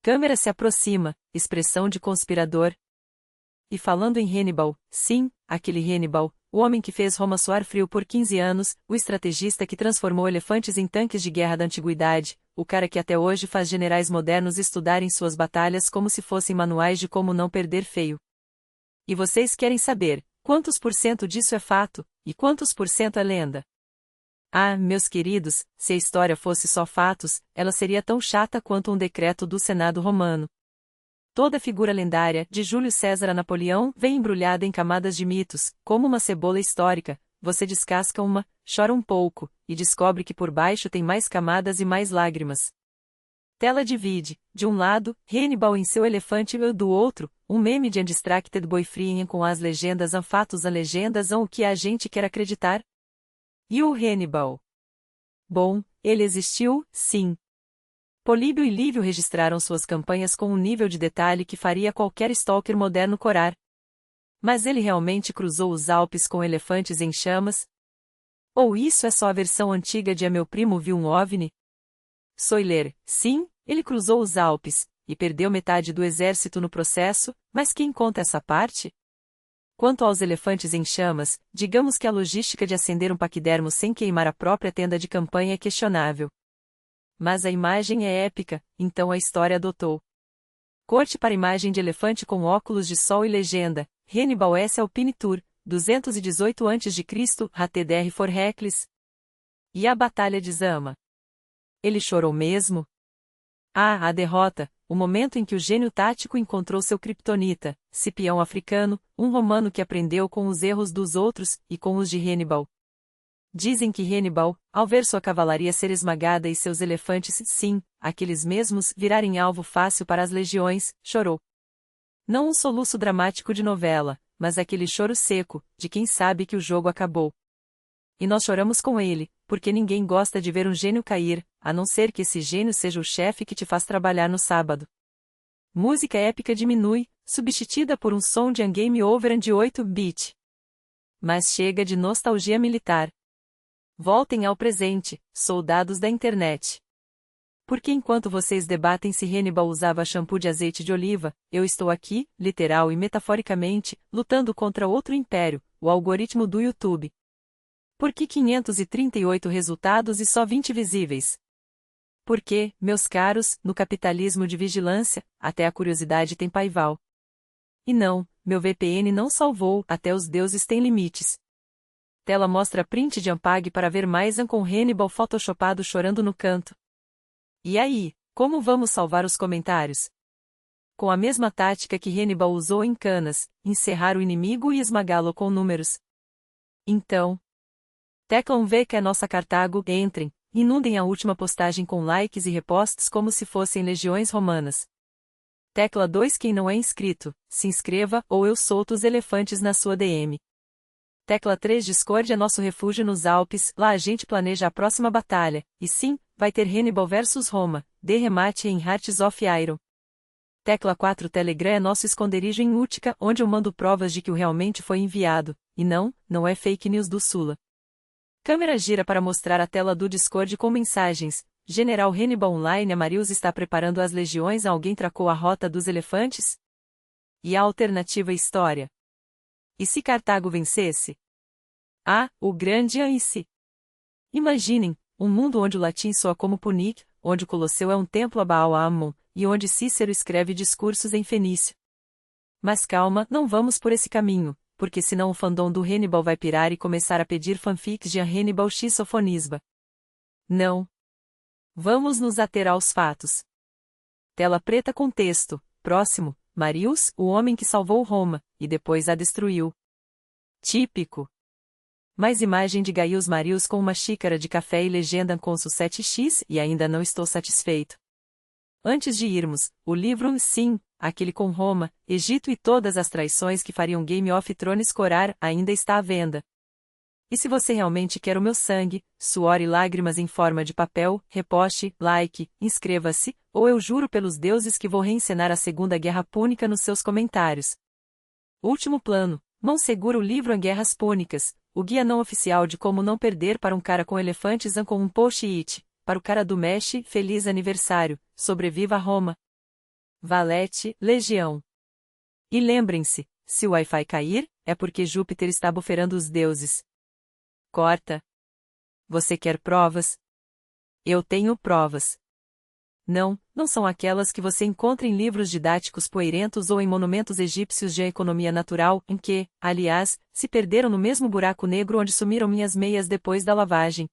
Câmera se aproxima, expressão de conspirador. E falando em Hannibal, sim, aquele Hannibal, o homem que fez Roma suar frio por 15 anos, o estrategista que transformou elefantes em tanques de guerra da antiguidade, o cara que até hoje faz generais modernos estudarem suas batalhas como se fossem manuais de como não perder feio. E vocês querem saber, quantos por cento disso é fato, e quantos por cento é lenda? Ah, meus queridos, se a história fosse só fatos, ela seria tão chata quanto um decreto do Senado romano. Toda figura lendária, de Júlio César a Napoleão, vem embrulhada em camadas de mitos, como uma cebola histórica. Você descasca uma, chora um pouco, e descobre que por baixo tem mais camadas e mais lágrimas. Tela divide, de um lado, Hannibal em seu elefante e do outro, um meme de Undistracted Boyfriend com as legendas fatos a legendas o que a gente quer acreditar. E o Hannibal? Bom, ele existiu, sim. Políbio e Lívio registraram suas campanhas com um nível de detalhe que faria qualquer stalker moderno corar. Mas ele realmente cruzou os Alpes com elefantes em chamas? Ou isso é só a versão antiga de A Meu Primo Viu um OVNI? Soiler, sim, ele cruzou os Alpes, e perdeu metade do exército no processo, mas quem conta essa parte? Quanto aos elefantes em chamas, digamos que a logística de acender um paquidermo sem queimar a própria tenda de campanha é questionável. Mas a imagem é épica, então a história adotou. Corte para imagem de elefante com óculos de sol e legenda, Hannibal S. Alpine Tour, 218 a.C., HTDR for Reckless. E a Batalha de Zama? Ele chorou mesmo? Ah, a derrota, o momento em que o gênio tático encontrou seu kryptonita, Cipião africano, um romano que aprendeu com os erros dos outros, e com os de Hannibal. Dizem que Hannibal, ao ver sua cavalaria ser esmagada e seus elefantes, sim, aqueles mesmos, virarem alvo fácil para as legiões, chorou. Não um soluço dramático de novela, mas aquele choro seco, de quem sabe que o jogo acabou. E nós choramos com ele, porque ninguém gosta de ver um gênio cair, a não ser que esse gênio seja o chefe que te faz trabalhar no sábado. Música épica diminui, substituída por um som de Game Over de 8-bit. Mas chega de nostalgia militar. Voltem ao presente, soldados da internet. Porque enquanto vocês debatem se Hannibal usava shampoo de azeite de oliva, eu estou aqui, literal e metaforicamente, lutando contra outro império, o algoritmo do YouTube. Por que 538 resultados e só 20 visíveis? Porque, meus caros, no capitalismo de vigilância, até a curiosidade tem paival. E não, meu VPN não salvou, até os deuses têm limites. Tela mostra print de Ampag para ver mais com Hannibal photoshopado chorando no canto. E aí, como vamos salvar os comentários? Com a mesma tática que Hannibal usou em Canas, encerrar o inimigo e esmagá-lo com números. Então, teclam V que é nossa Cartago, entrem, inundem a última postagem com likes e reposts como se fossem legiões romanas. Tecla 2 quem não é inscrito, se inscreva ou eu solto os elefantes na sua DM. Tecla 3 Discord é nosso refúgio nos Alpes, lá a gente planeja a próxima batalha, e sim, vai ter Hannibal vs Roma, de remate em Hearts of Iron. Tecla 4 Telegram é nosso esconderijo em Útica, onde eu mando provas de que o realmente foi enviado, e não é fake news do Sula. Câmera gira para mostrar a tela do Discord com mensagens, General Hannibal online. Marius está preparando as legiões. Alguém tracou a rota dos elefantes? E a alternativa história? E se Cartago vencesse? O grande Ansi. Imaginem, um mundo onde o latim soa como Punic, onde o Colosseu é um templo a Baal-Ammon, e onde Cícero escreve discursos em fenício. Mas calma, não vamos por esse caminho, porque senão o fandom do Hannibal vai pirar e começar a pedir fanfics de Hannibal x Sofonisba. Não. Vamos nos ater aos fatos. Tela preta com texto. Próximo, Marius, o homem que salvou Roma, e depois a destruiu. Típico. Mais imagem de Gaius Marius com uma xícara de café e legenda Consul 7x e ainda não estou satisfeito. Antes de irmos, o livro sim, aquele com Roma, Egito e todas as traições que fariam Game of Thrones corar, ainda está à venda. E se você realmente quer o meu sangue, suor e lágrimas em forma de papel, reposte, like, inscreva-se, ou eu juro pelos deuses que vou reencenar a Segunda Guerra Púnica nos seus comentários. Último plano, mão segura o livro Em Guerras Púnicas, o guia não oficial de como não perder para um cara com elefantes com um post-it, para o cara do Mesh, feliz aniversário, sobreviva a Roma. Valete, Legião. E lembrem-se, se o Wi-Fi cair, é porque Júpiter está buferando os deuses. Corta. Você quer provas? Eu tenho provas. Não são aquelas que você encontra em livros didáticos poeirentos ou em monumentos egípcios de economia natural, em que, aliás, se perderam no mesmo buraco negro onde sumiram minhas meias depois da lavagem.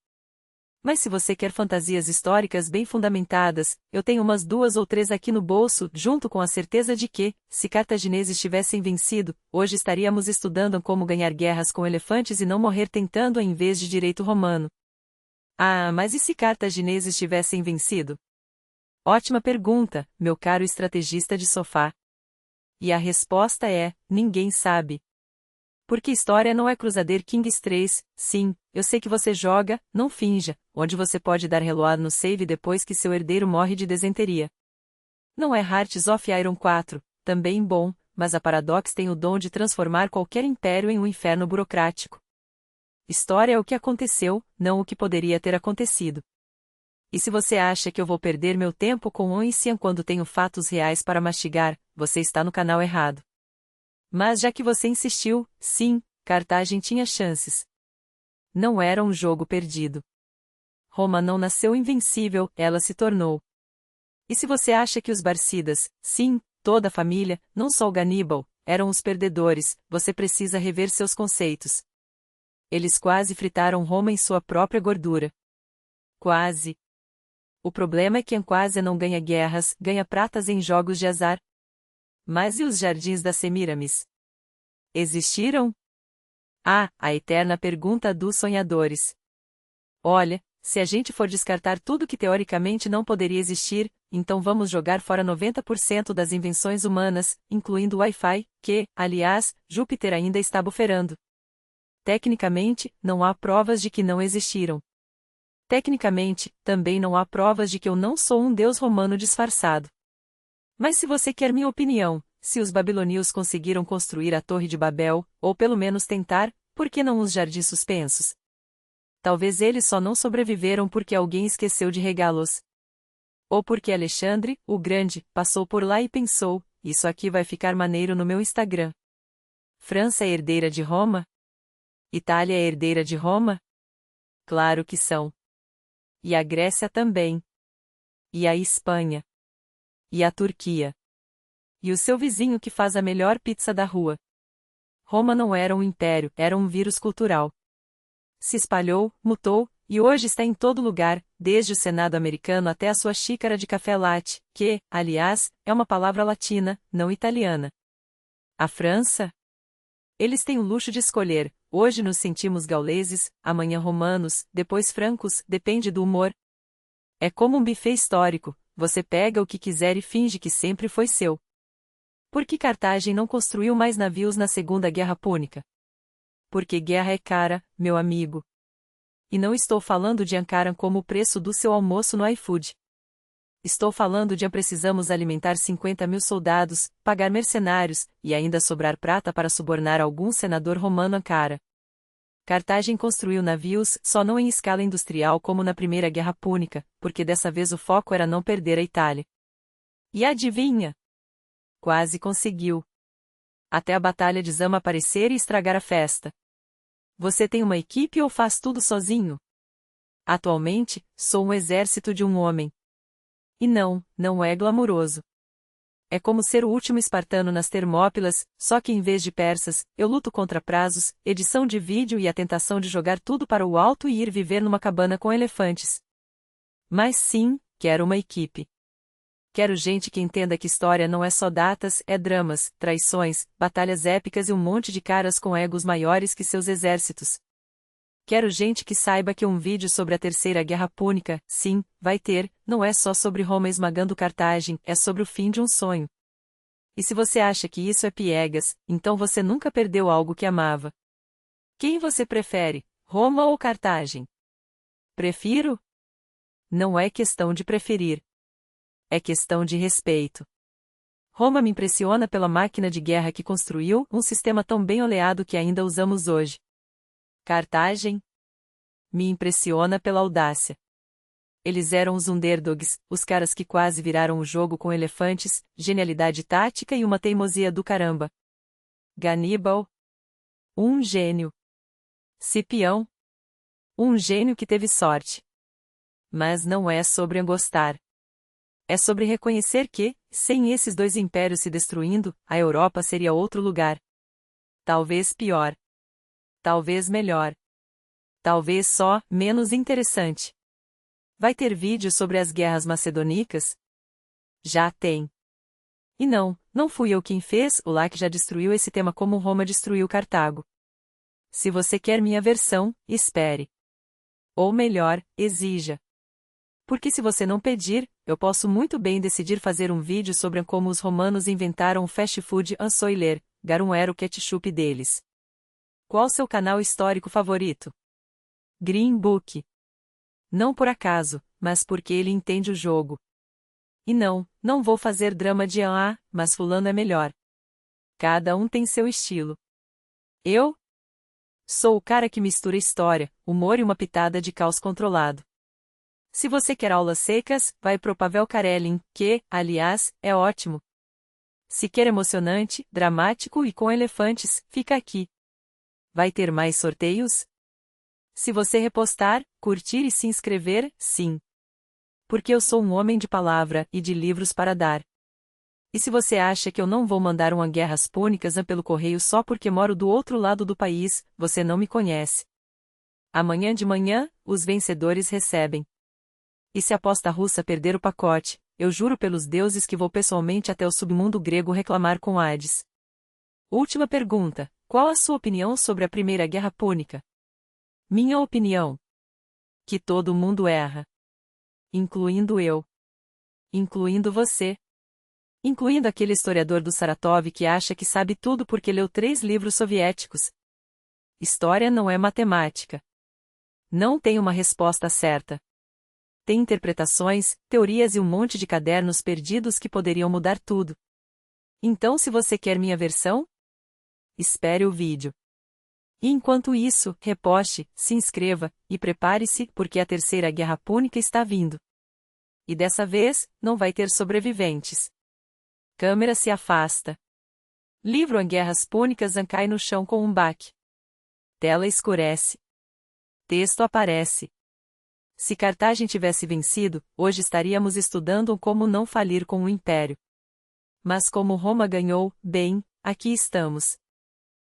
Mas se você quer fantasias históricas bem fundamentadas, eu tenho umas 2 ou 3 aqui no bolso, junto com a certeza de que, se cartagineses tivessem vencido, hoje estaríamos estudando como ganhar guerras com elefantes e não morrer tentando em vez de direito romano. Mas e se cartagineses tivessem vencido? Ótima pergunta, meu caro estrategista de sofá. E a resposta é: ninguém sabe. Porque história não é Crusader Kings 3, sim, eu sei que você joga, não finja, onde você pode dar reload no save depois que seu herdeiro morre de desenteria. Não é Hearts of Iron 4, também bom, mas a Paradox tem o dom de transformar qualquer império em um inferno burocrático. História é o que aconteceu, não o que poderia ter acontecido. E se você acha que eu vou perder meu tempo com Oncian quando tenho fatos reais para mastigar, você está no canal errado. Mas já que você insistiu, sim, Cartagem tinha chances. Não era um jogo perdido. Roma não nasceu invencível, ela se tornou. E se você acha que os Barcidas, sim, toda a família, não só o Ganíbal, eram os perdedores, você precisa rever seus conceitos. Eles quase fritaram Roma em sua própria gordura. Quase. O problema é que Anquásia não ganha guerras, ganha pratas em jogos de azar. Mas e os jardins da Semíramis? Existiram? A eterna pergunta dos sonhadores. Olha, se a gente for descartar tudo que teoricamente não poderia existir, então vamos jogar fora 90% das invenções humanas, incluindo o Wi-Fi, que, aliás, Júpiter ainda está buferando. Tecnicamente, não há provas de que não existiram. Tecnicamente, também não há provas de que eu não sou um deus romano disfarçado. Mas se você quer minha opinião, se os babilônios conseguiram construir a Torre de Babel, ou pelo menos tentar, por que não os jardins suspensos? Talvez eles só não sobreviveram porque alguém esqueceu de regá-los. Ou porque Alexandre, o Grande, passou por lá e pensou, isso aqui vai ficar maneiro no meu Instagram. França é herdeira de Roma? Itália é herdeira de Roma? Claro que são. E a Grécia também. E a Espanha. E a Turquia. E o seu vizinho que faz a melhor pizza da rua. Roma não era um império, era um vírus cultural. Se espalhou, mutou, e hoje está em todo lugar, desde o Senado americano até a sua xícara de café latte, que, aliás, é uma palavra latina, não italiana. A França? Eles têm o luxo de escolher, hoje nos sentimos gauleses, amanhã romanos, depois francos, depende do humor. É como um buffet histórico, você pega o que quiser e finge que sempre foi seu. Por que Cartagem não construiu mais navios na Segunda Guerra Púnica? Porque guerra é cara, meu amigo. E não estou falando de Ankara como o preço do seu almoço no iFood. Estou falando de precisamos alimentar 50.000 soldados, pagar mercenários, e ainda sobrar prata para subornar algum senador romano Ankara. Cartagem construiu navios, só não em escala industrial como na Primeira Guerra Púnica, porque dessa vez o foco era não perder a Itália. E adivinha? Quase conseguiu. Até a Batalha de Zama aparecer e estragar a festa. Você tem uma equipe ou faz tudo sozinho? Atualmente, sou um exército de um homem. E não é glamuroso. É como ser o último espartano nas Termópilas, só que em vez de persas, eu luto contra prazos, edição de vídeo e a tentação de jogar tudo para o alto e ir viver numa cabana com elefantes. Mas sim, quero uma equipe. Quero gente que entenda que história não é só datas, é dramas, traições, batalhas épicas e um monte de caras com egos maiores que seus exércitos. Quero gente que saiba que um vídeo sobre a Terceira Guerra Púnica, sim, vai ter, não é só sobre Roma esmagando Cartagem, é sobre o fim de um sonho. E se você acha que isso é piegas, então você nunca perdeu algo que amava. Quem você prefere, Roma ou Cartagem? Prefiro? Não é questão de preferir. É questão de respeito. Roma me impressiona pela máquina de guerra que construiu, um sistema tão bem oleado que ainda usamos hoje. Cartagem? Me impressiona pela audácia. Eles eram os underdogs, os caras que quase viraram o jogo com elefantes, genialidade tática e uma teimosia do caramba. Ganíbal? Um gênio. Cipião? Um gênio que teve sorte. Mas não é sobre gostar. É sobre reconhecer que, sem esses dois impérios se destruindo, a Europa seria outro lugar. Talvez pior. Talvez melhor. Talvez só menos interessante. Vai ter vídeo sobre as guerras macedônicas? Já tem. E não fui eu quem fez, o LAC já destruiu esse tema como Roma destruiu Cartago. Se você quer minha versão, espere. Ou melhor, exija. Porque se você não pedir, eu posso muito bem decidir fazer um vídeo sobre como os romanos inventaram o fast food Ansoiler, Garum era o ketchup deles. Qual seu canal histórico favorito? Green Book. Não por acaso, mas porque ele entende o jogo. E não vou fazer drama de mas fulano é melhor. Cada um tem seu estilo. Eu? Sou o cara que mistura história, humor e uma pitada de caos controlado. Se você quer aulas secas, vai pro Pavel Karelin, que, aliás, é ótimo. Se quer emocionante, dramático e com elefantes, fica aqui. Vai ter mais sorteios? Se você repostar, curtir e se inscrever, sim. Porque eu sou um homem de palavra e de livros para dar. E se você acha que eu não vou mandar uma guerras púnicas pelo correio só porque moro do outro lado do país, você não me conhece. Amanhã de manhã, os vencedores recebem. E se a aposta russa perder o pacote, eu juro pelos deuses que vou pessoalmente até o submundo grego reclamar com Hades. Última pergunta: qual a sua opinião sobre a Primeira Guerra Púnica? Minha opinião: que todo mundo erra. Incluindo eu. Incluindo você. Incluindo aquele historiador do Saratov que acha que sabe tudo porque leu 3 livros soviéticos. História não é matemática. Não tem uma resposta certa. Tem interpretações, teorias e um monte de cadernos perdidos que poderiam mudar tudo. Então, se você quer minha versão, espere o vídeo. E enquanto isso, reposte, se inscreva, e prepare-se, porque a Terceira Guerra Púnica está vindo. E dessa vez, não vai ter sobreviventes. Câmera se afasta. Livro Em Guerras Púnicas cai no chão com um baque. Tela escurece. Texto aparece. Se Cartagem tivesse vencido, hoje estaríamos estudando como não falir com o Império. Mas como Roma ganhou, bem, aqui estamos.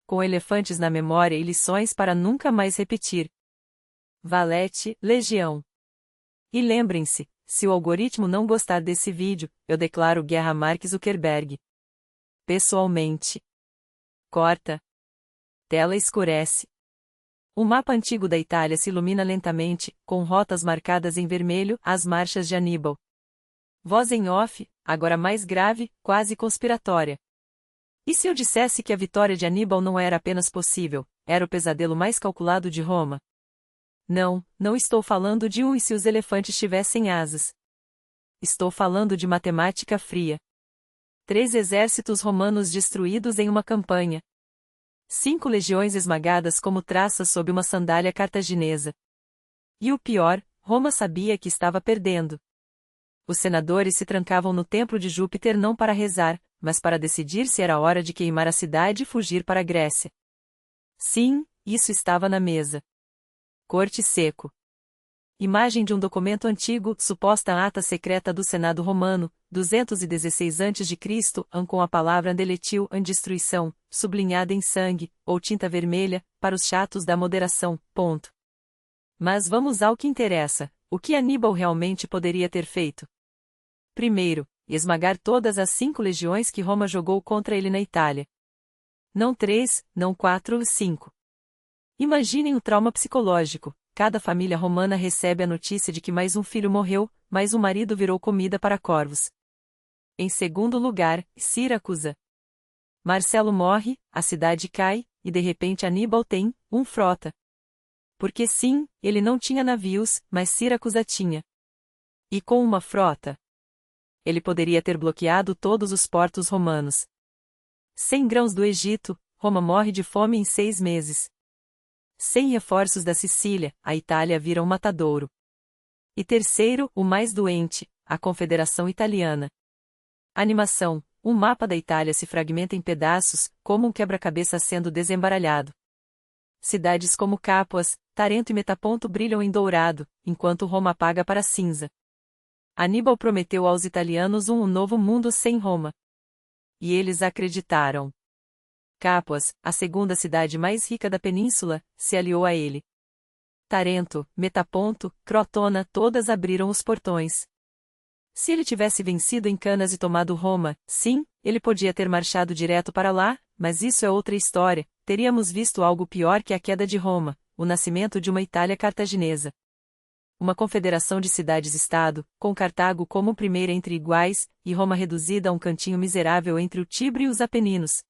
Com elefantes na memória e lições para nunca mais repetir. Valete, Legião. E lembrem-se, se o algoritmo não gostar desse vídeo, eu declaro guerra a Mark Zuckerberg. Pessoalmente. Corta. Tela escurece. O mapa antigo da Itália se ilumina lentamente, com rotas marcadas em vermelho, as marchas de Aníbal. Voz em off, agora mais grave, quase conspiratória. E se eu dissesse que a vitória de Aníbal não era apenas possível, era o pesadelo mais calculado de Roma? Não estou falando de e se os elefantes tivessem asas. Estou falando de matemática fria. 3 exércitos romanos destruídos em uma campanha. 5 legiões esmagadas como traças sob uma sandália cartaginesa. E o pior, Roma sabia que estava perdendo. Os senadores se trancavam no templo de Júpiter não para rezar, mas para decidir se era hora de queimar a cidade e fugir para a Grécia. Sim, isso estava na mesa. Corte seco. Imagem de um documento antigo, suposta ata secreta do Senado Romano, 216 a.C., com a palavra andeletil, destruição, sublinhada em sangue, ou tinta vermelha, para os chatos da moderação, ponto. Mas vamos ao que interessa, o que Aníbal realmente poderia ter feito? Primeiro, esmagar todas as 5 legiões que Roma jogou contra ele na Itália. Não 3, não 4, 5. Imaginem o trauma psicológico. Cada família romana recebe a notícia de que mais um filho morreu, mais um marido virou comida para corvos. Em segundo lugar, Siracusa. Marcelo morre, a cidade cai, e de repente Aníbal tem frota. Porque sim, ele não tinha navios, mas Siracusa tinha. E com uma frota, ele poderia ter bloqueado todos os portos romanos. 100 grãos do Egito, Roma morre de fome em 6 meses. Sem reforços da Sicília, a Itália vira um matadouro. E terceiro, o mais doente, a Confederação Italiana. Animação: um mapa da Itália se fragmenta em pedaços, como um quebra-cabeça sendo desembaralhado. Cidades como Cápuas, Tarento e Metaponto brilham em dourado, enquanto Roma apaga para cinza. Aníbal prometeu aos italianos um novo mundo sem Roma. E eles acreditaram. Cápuas, a segunda cidade mais rica da península, se aliou a ele. Tarento, Metaponto, Crotona todas abriram os portões. Se ele tivesse vencido em Canas e tomado Roma, sim, ele podia ter marchado direto para lá, mas isso é outra história. Teríamos visto algo pior que a queda de Roma, o nascimento de uma Itália cartaginesa. Uma confederação de cidades-estado, com Cartago como primeira entre iguais, e Roma reduzida a um cantinho miserável entre o Tibre e os Apeninos.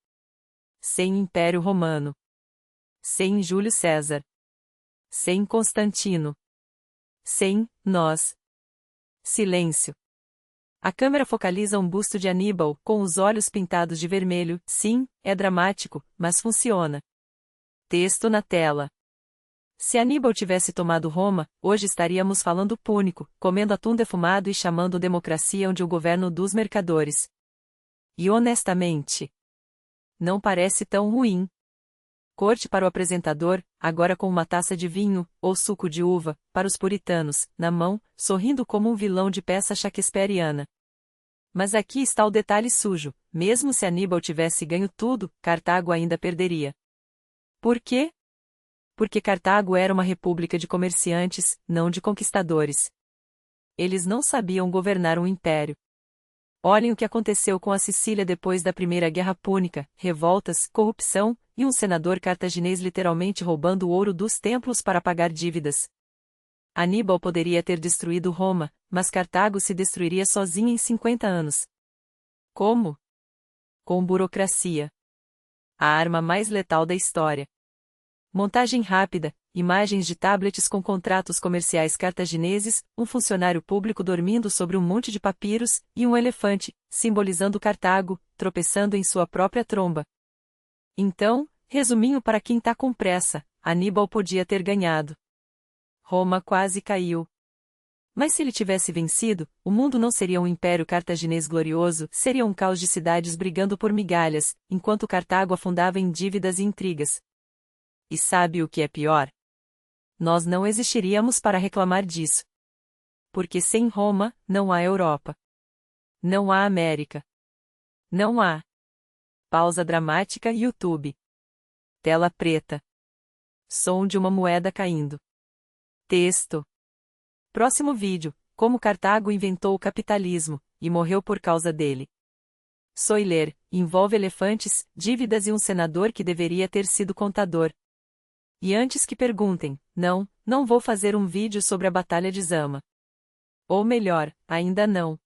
Sem Império Romano. Sem Júlio César. Sem Constantino. Sem nós. Silêncio. A câmera focaliza um busto de Aníbal, com os olhos pintados de vermelho. Sim, é dramático, mas funciona. Texto na tela. Se Aníbal tivesse tomado Roma, hoje estaríamos falando púnico, comendo atum defumado e chamando democracia onde o governo dos mercadores. E honestamente, não parece tão ruim. Corte para o apresentador, agora com uma taça de vinho, ou suco de uva, para os puritanos, na mão, sorrindo como um vilão de peça shakespeariana. Mas aqui está o detalhe sujo: mesmo se Aníbal tivesse ganho tudo, Cartago ainda perderia. Por quê? Porque Cartago era uma república de comerciantes, não de conquistadores. Eles não sabiam governar um império. Olhem o que aconteceu com a Sicília depois da Primeira Guerra Púnica: revoltas, corrupção, e um senador cartaginês literalmente roubando o ouro dos templos para pagar dívidas. Aníbal poderia ter destruído Roma, mas Cartago se destruiria sozinha em 50 anos. Como? Com burocracia. A arma mais letal da história. Montagem rápida, imagens de tablets com contratos comerciais cartagineses, um funcionário público dormindo sobre um monte de papiros, e um elefante, simbolizando Cartago, tropeçando em sua própria tromba. Então, resuminho para quem tá com pressa, Aníbal podia ter ganhado. Roma quase caiu. Mas se ele tivesse vencido, o mundo não seria um império cartaginês glorioso, seria um caos de cidades brigando por migalhas, enquanto Cartago afundava em dívidas e intrigas. E sabe o que é pior? Nós não existiríamos para reclamar disso. Porque sem Roma, não há Europa. Não há América. Não há. Pausa dramática YouTube. Tela preta. Som de uma moeda caindo. Texto. Próximo vídeo: como Cartago inventou o capitalismo, e morreu por causa dele. Soiler, envolve elefantes, dívidas e um senador que deveria ter sido contador. E antes que perguntem, não vou fazer um vídeo sobre a Batalha de Zama. Ou melhor, ainda não.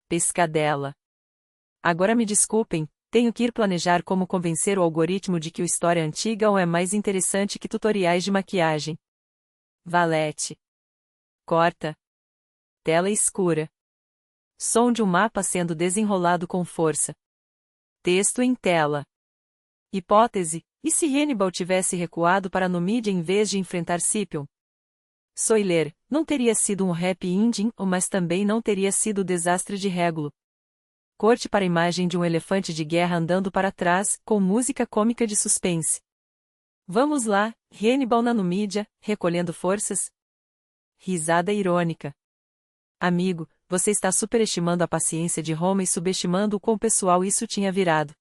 Pescadela. Agora me desculpem, tenho que ir planejar como convencer o algoritmo de que o História Antiga é mais interessante que tutoriais de maquiagem. Valete. Corta. Tela escura. Som de um mapa sendo desenrolado com força. Texto em tela. Hipótese: e se Hannibal tivesse recuado para Numídia em vez de enfrentar Scipion? Soiler, não teria sido um happy ending, mas também não teria sido o desastre de Régulo. Corte para a imagem de um elefante de guerra andando para trás, com música cômica de suspense. Vamos lá, Hannibal na Numídia, recolhendo forças? Risada irônica. Amigo, você está superestimando a paciência de Roma e subestimando o quão pessoal isso tinha virado.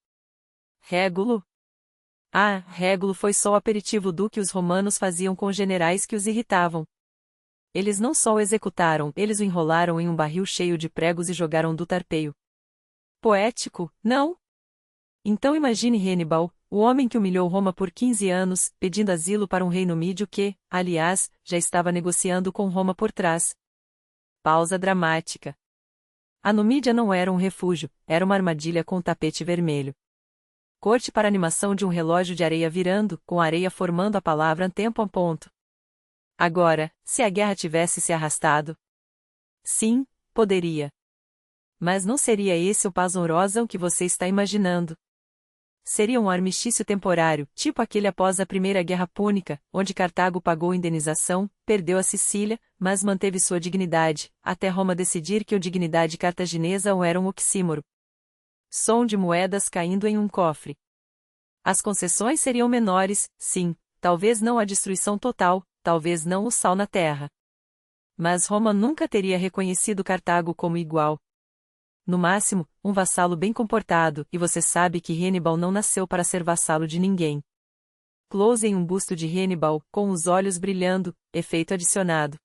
Régulo? Ah, Régulo foi só o aperitivo do que os romanos faziam com generais que os irritavam. Eles não só o executaram, eles o enrolaram em um barril cheio de pregos e jogaram do tarpeio. Poético, não? Então imagine Hannibal, o homem que humilhou Roma por 15 anos, pedindo asilo para um rei numídio que, aliás, já estava negociando com Roma por trás. Pausa dramática. A Numídia não era um refúgio, era uma armadilha com tapete vermelho. Corte para a animação de um relógio de areia virando, com a areia formando a palavra tempo a ponto. Agora, se a guerra tivesse se arrastado? Sim, poderia. Mas não seria esse o paz honrosa que você está imaginando. Seria um armistício temporário, tipo aquele após a Primeira Guerra Púnica, onde Cartago pagou indenização, perdeu a Sicília, mas manteve sua dignidade, até Roma decidir que a dignidade cartaginesa era um oxímoro. Som de moedas caindo em um cofre. As concessões seriam menores, sim, talvez não a destruição total, talvez não o sal na terra. Mas Roma nunca teria reconhecido Cartago como igual. No máximo, um vassalo bem comportado, e você sabe que Hannibal não nasceu para ser vassalo de ninguém. Close em um busto de Hannibal, com os olhos brilhando, efeito adicionado.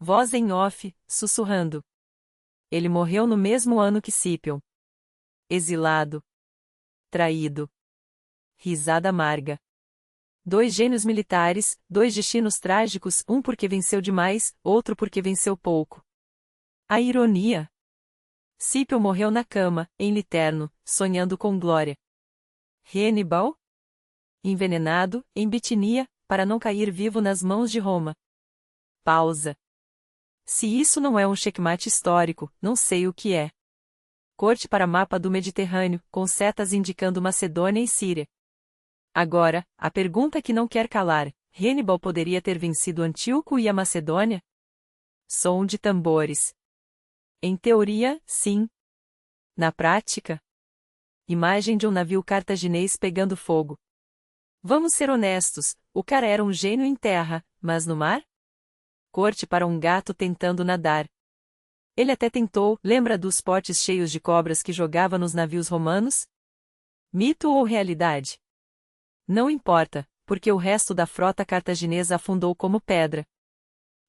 Voz em off, sussurrando. Ele morreu no mesmo ano que Scipion. Exilado. Traído. Risada amarga. Dois gênios militares, dois destinos trágicos, um porque venceu demais, outro porque venceu pouco. A ironia. Scipion morreu na cama, em Literno, sonhando com glória. Hannibal? Envenenado, em Bitinia, para não cair vivo nas mãos de Roma. Pausa. Se isso não é um checkmate histórico, não sei o que é. Corte para mapa do Mediterrâneo, com setas indicando Macedônia e Síria. Agora, a pergunta que não quer calar: Hannibal poderia ter vencido Antíoco e a Macedônia? Som de tambores. Em teoria, sim. Na prática? Imagem de um navio cartaginês pegando fogo. Vamos ser honestos, o cara era um gênio em terra, mas no mar? Corte para um gato tentando nadar. Ele até tentou, lembra dos potes cheios de cobras que jogava nos navios romanos? Mito ou realidade? Não importa, porque o resto da frota cartaginesa afundou como pedra.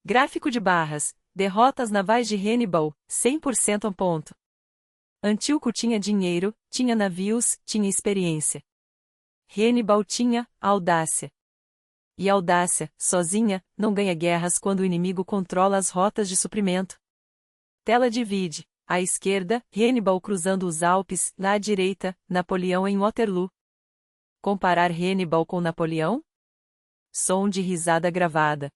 Gráfico de barras. Derrotas navais de Hannibal, 100% a ponto. Antíoco tinha dinheiro, tinha navios, tinha experiência. Hannibal tinha audácia. E a audácia, sozinha, não ganha guerras quando o inimigo controla as rotas de suprimento. Tela divide. À esquerda, Hannibal cruzando os Alpes, à direita, Napoleão em Waterloo. Comparar Hannibal com Napoleão? Som de risada gravada.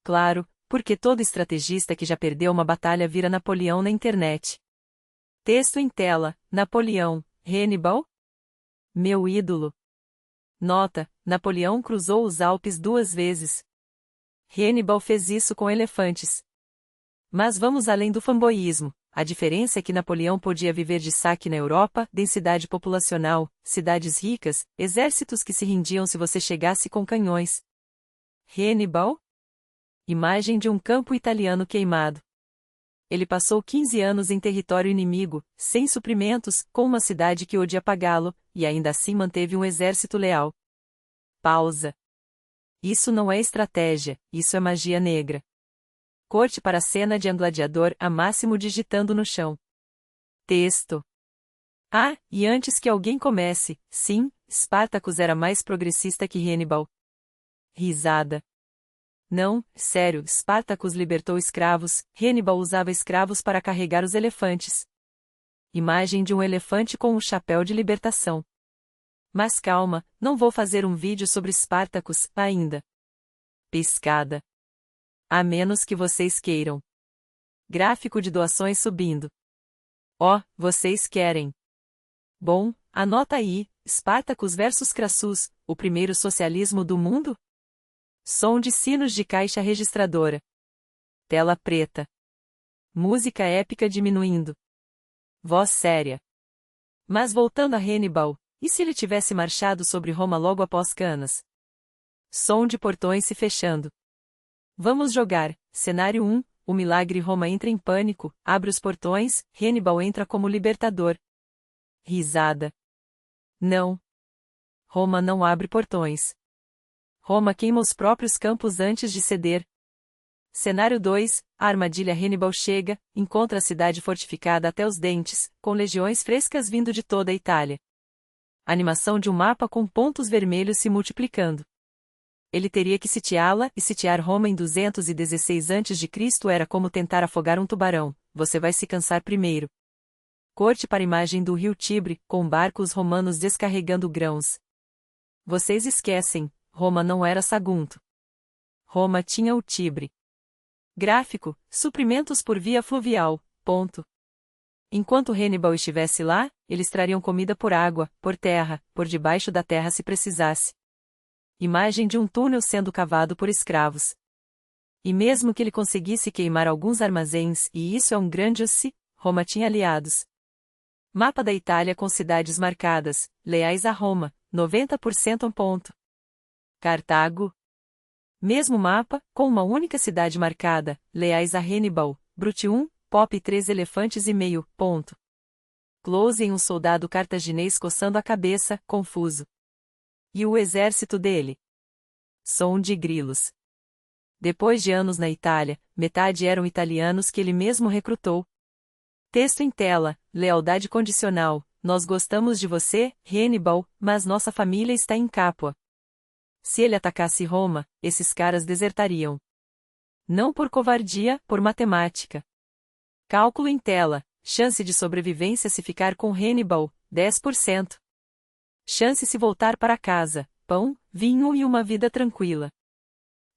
Claro, porque todo estrategista que já perdeu uma batalha vira Napoleão na internet. Texto em tela: Napoleão, Hannibal? Meu ídolo. Nota: Napoleão cruzou os Alpes 2 vezes. Hannibal fez isso com elefantes. Mas vamos além do fanboísmo. A diferença é que Napoleão podia viver de saque na Europa, densidade populacional, cidades ricas, exércitos que se rendiam se você chegasse com canhões. Hannibal? Imagem de um campo italiano queimado. Ele passou 15 anos em território inimigo, sem suprimentos, com uma cidade que odia pagá-lo, e ainda assim manteve um exército leal. Pausa. Isso não é estratégia, isso é magia negra. Corte para a cena de um gladiador a máximo digitando no chão. Texto. Ah, e antes que alguém comece, sim, Spartacus era mais progressista que Hannibal. Risada. Não, sério, Spartacus libertou escravos, Hannibal usava escravos para carregar os elefantes. Imagem de um elefante com um chapéu de libertação. Mas calma, não vou fazer um vídeo sobre Spartacus, ainda. Piscada. A menos que vocês queiram. Gráfico de doações subindo. Vocês querem. Bom, anota aí, Spartacus versus Crassus, o primeiro socialismo do mundo? Som de sinos de caixa registradora. Tela preta. Música épica diminuindo. Voz séria. Mas voltando a Hannibal, e se ele tivesse marchado sobre Roma logo após Canas? Som de portões se fechando. Vamos jogar. Cenário 1, o milagre. Roma entra em pânico, abre os portões, Hannibal entra como libertador. Risada. Não. Roma não abre portões. Roma queima os próprios campos antes de ceder. Cenário 2, a armadilha. Hannibal chega, encontra a cidade fortificada até os dentes, com legiões frescas vindo de toda a Itália. Animação de um mapa com pontos vermelhos se multiplicando. Ele teria que sitiá-la, e sitiar Roma em 216 a.C. era como tentar afogar um tubarão, você vai se cansar primeiro. Corte para a imagem do rio Tibre, com barcos romanos descarregando grãos. Vocês esquecem, Roma não era Sagunto. Roma tinha o Tibre. Gráfico, suprimentos por via fluvial, ponto. Enquanto Hannibal estivesse lá, eles trariam comida por água, por terra, por debaixo da terra se precisasse. Imagem de um túnel sendo cavado por escravos. E mesmo que ele conseguisse queimar alguns armazéns, e isso é um grande se, Roma tinha aliados. Mapa da Itália com cidades marcadas, leais a Roma, 90% um ponto. Cartago. Mesmo mapa, com uma única cidade marcada, leais a Hannibal, Brute 1, Pop 3 elefantes e meio, ponto. Close em um soldado cartaginês coçando a cabeça, confuso. E o exército dele? Som de grilos. Depois de anos na Itália, metade eram italianos que ele mesmo recrutou. Texto em tela, lealdade condicional, nós gostamos de você, Hannibal, mas nossa família está em Capua. Se ele atacasse Roma, esses caras desertariam. Não por covardia, por matemática. Cálculo em tela, chance de sobrevivência se ficar com Hannibal, 10%. Chance se voltar para casa, pão, vinho e uma vida tranquila.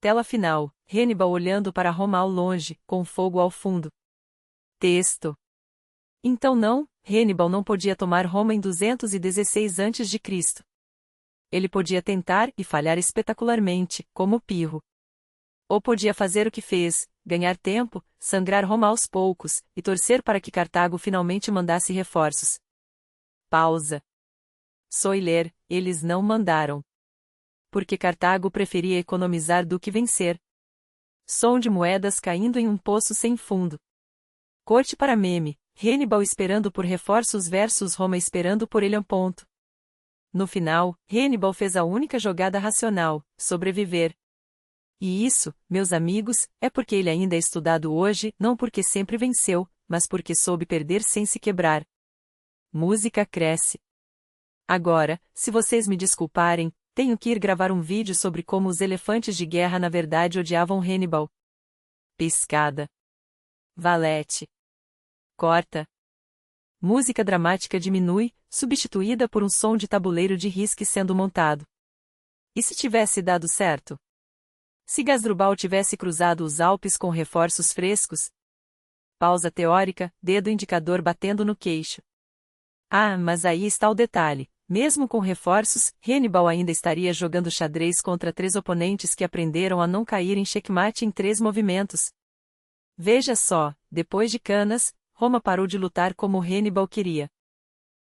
Tela final, Hannibal olhando para Roma ao longe, com fogo ao fundo. Texto. Então não, Hannibal não podia tomar Roma em 216 a.C. Ele podia tentar e falhar espetacularmente, como Pirro. Ou podia fazer o que fez, ganhar tempo, sangrar Roma aos poucos, e torcer para que Cartago finalmente mandasse reforços. Pausa. Soiler, eles não mandaram. Porque Cartago preferia economizar do que vencer. Som de moedas caindo em um poço sem fundo. Corte para meme, Hannibal esperando por reforços versus Roma esperando por ele. Ponto. No final, Hannibal fez a única jogada racional, sobreviver. E isso, meus amigos, é porque ele ainda é estudado hoje, não porque sempre venceu, mas porque soube perder sem se quebrar. Música cresce. Agora, se vocês me desculparem, tenho que ir gravar um vídeo sobre como os elefantes de guerra na verdade odiavam Hannibal. Piscada. Valete. Corta. Música dramática diminui, substituída por um som de tabuleiro de risque sendo montado. E se tivesse dado certo? Se Gasdrubal tivesse cruzado os Alpes com reforços frescos? Pausa teórica, dedo indicador batendo no queixo. Ah, mas aí está o detalhe. Mesmo com reforços, Hannibal ainda estaria jogando xadrez contra 3 oponentes que aprenderam a não cair em checkmate em 3 movimentos. Veja só, depois de Canas, Roma parou de lutar como Hannibal queria.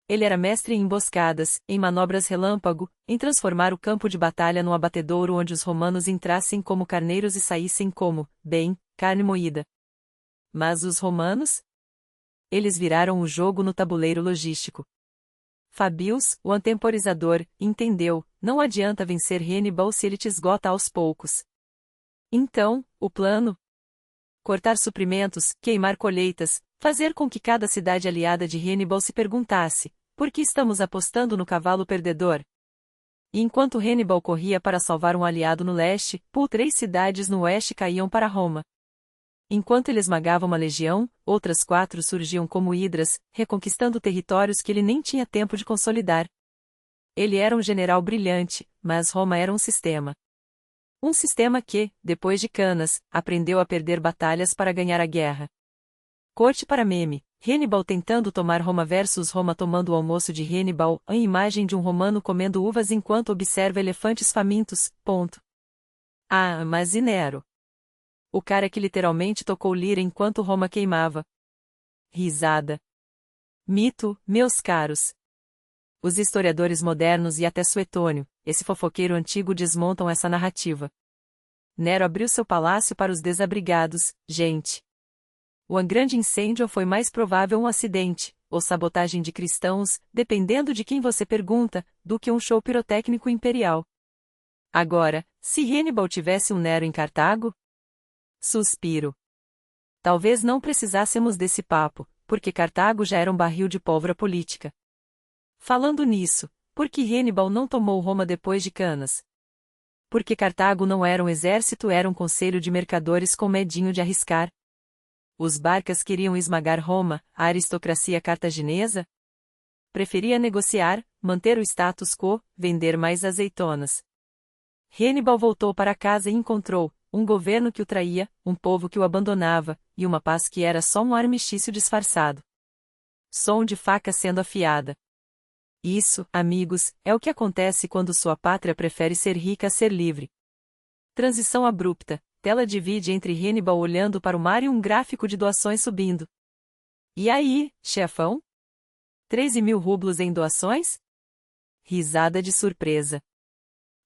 Ele era mestre em emboscadas, em manobras relâmpago, em transformar o campo de batalha num abatedouro onde os romanos entrassem como carneiros e saíssem como, bem, carne moída. Mas os romanos? Eles viraram o jogo no tabuleiro logístico. Fabius, o antemporizador, entendeu, não adianta vencer Hannibal se ele te esgota aos poucos. Então, o plano? Cortar suprimentos, queimar colheitas, fazer com que cada cidade aliada de Hannibal se perguntasse, por que estamos apostando no cavalo perdedor? E enquanto Hannibal corria para salvar um aliado no leste, 3 cidades no oeste caíam para Roma. Enquanto ele esmagava uma legião, outras 4 surgiam como hidras, reconquistando territórios que ele nem tinha tempo de consolidar. Ele era um general brilhante, mas Roma era um sistema. Um sistema que, depois de Canas, aprendeu a perder batalhas para ganhar a guerra. Corte para meme, Hannibal tentando tomar Roma versus Roma tomando o almoço de Hannibal, a imagem de um romano comendo uvas enquanto observa elefantes famintos, ponto. Ah, mas e Nero? O cara que literalmente tocou lira enquanto Roma queimava. Risada. Mito, meus caros. Os historiadores modernos e até Suetônio, esse fofoqueiro antigo desmontam essa narrativa. Nero abriu seu palácio para os desabrigados, gente. O grande incêndio foi mais provável um acidente, ou sabotagem de cristãos, dependendo de quem você pergunta, do que um show pirotécnico imperial. Agora, se Hannibal tivesse um Nero em Cartago? Suspiro. Talvez não precisássemos desse papo, porque Cartago já era um barril de pólvora política. Falando nisso, por que Hannibal não tomou Roma depois de Canas? Porque Cartago não era um exército, era um conselho de mercadores com medinho de arriscar. Os barcas queriam esmagar Roma, a aristocracia cartaginesa? Preferia negociar, manter o status quo, vender mais azeitonas. Hannibal voltou para casa e encontrou um governo que o traía, um povo que o abandonava, e uma paz que era só um armistício disfarçado. Som de faca sendo afiada. Isso, amigos, é o que acontece quando sua pátria prefere ser rica a ser livre. Transição abrupta, tela divide entre Hannibal olhando para o mar e um gráfico de doações subindo. E aí, chefão? 13.000 rublos em doações? Risada de surpresa.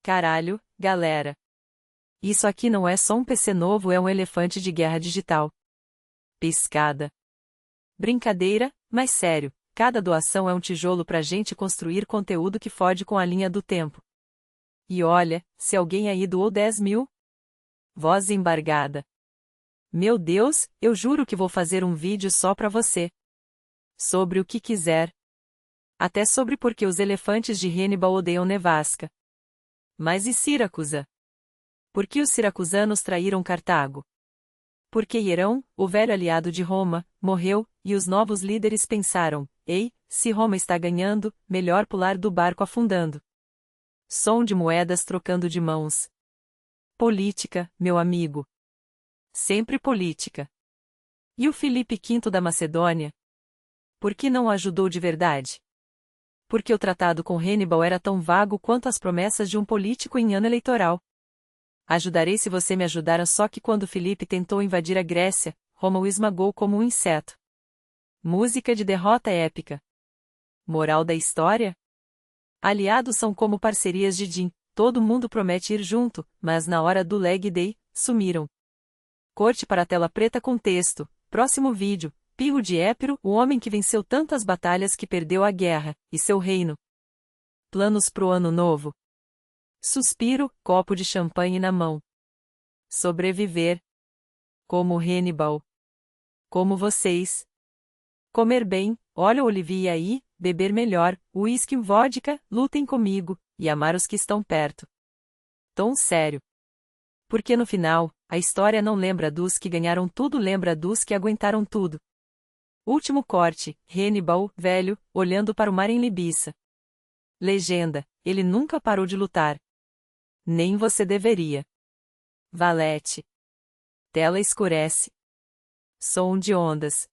Caralho, galera. Isso aqui não é só um PC novo, é um elefante de guerra digital. Piscada. Brincadeira, mas sério, cada doação é um tijolo pra gente construir conteúdo que fode com a linha do tempo. E olha, se alguém aí doou 10.000? Voz embargada. Meu Deus, eu juro que vou fazer um vídeo só pra você. Sobre o que quiser. Até sobre por que os elefantes de Hannibal odeiam nevasca. Mas e Siracusa? Por que os siracusanos traíram Cartago? Porque Hierão, o velho aliado de Roma, morreu, e os novos líderes pensaram, ei, se Roma está ganhando, melhor pular do barco afundando. Som de moedas trocando de mãos. Política, meu amigo. Sempre política. E o Filipe V da Macedônia? Por que não ajudou de verdade? Porque o tratado com Hannibal era tão vago quanto as promessas de um político em ano eleitoral. Ajudarei se você me ajudar, só que quando Filipe tentou invadir a Grécia, Roma o esmagou como um inseto. Música de derrota épica. Moral da história? Aliados são como parcerias de gin, todo mundo promete ir junto, mas na hora do leg day, sumiram. Corte para a tela preta com texto, próximo vídeo, Pirro de Épiro, o homem que venceu tantas batalhas que perdeu a guerra, e seu reino. Planos pro ano novo. Suspiro, copo de champanhe na mão. Sobreviver. Como Hannibal. Como vocês. Comer bem, olha o Olivia aí, beber melhor, uísque e vodka, lutem comigo, e amar os que estão perto. Tom sério. Porque no final, a história não lembra dos que ganharam tudo, lembra dos que aguentaram tudo. Último corte, Hannibal, velho, olhando para o mar em Libiça. Legenda, ele nunca parou de lutar. Nem você deveria. Valete. Tela escurece. Som de ondas.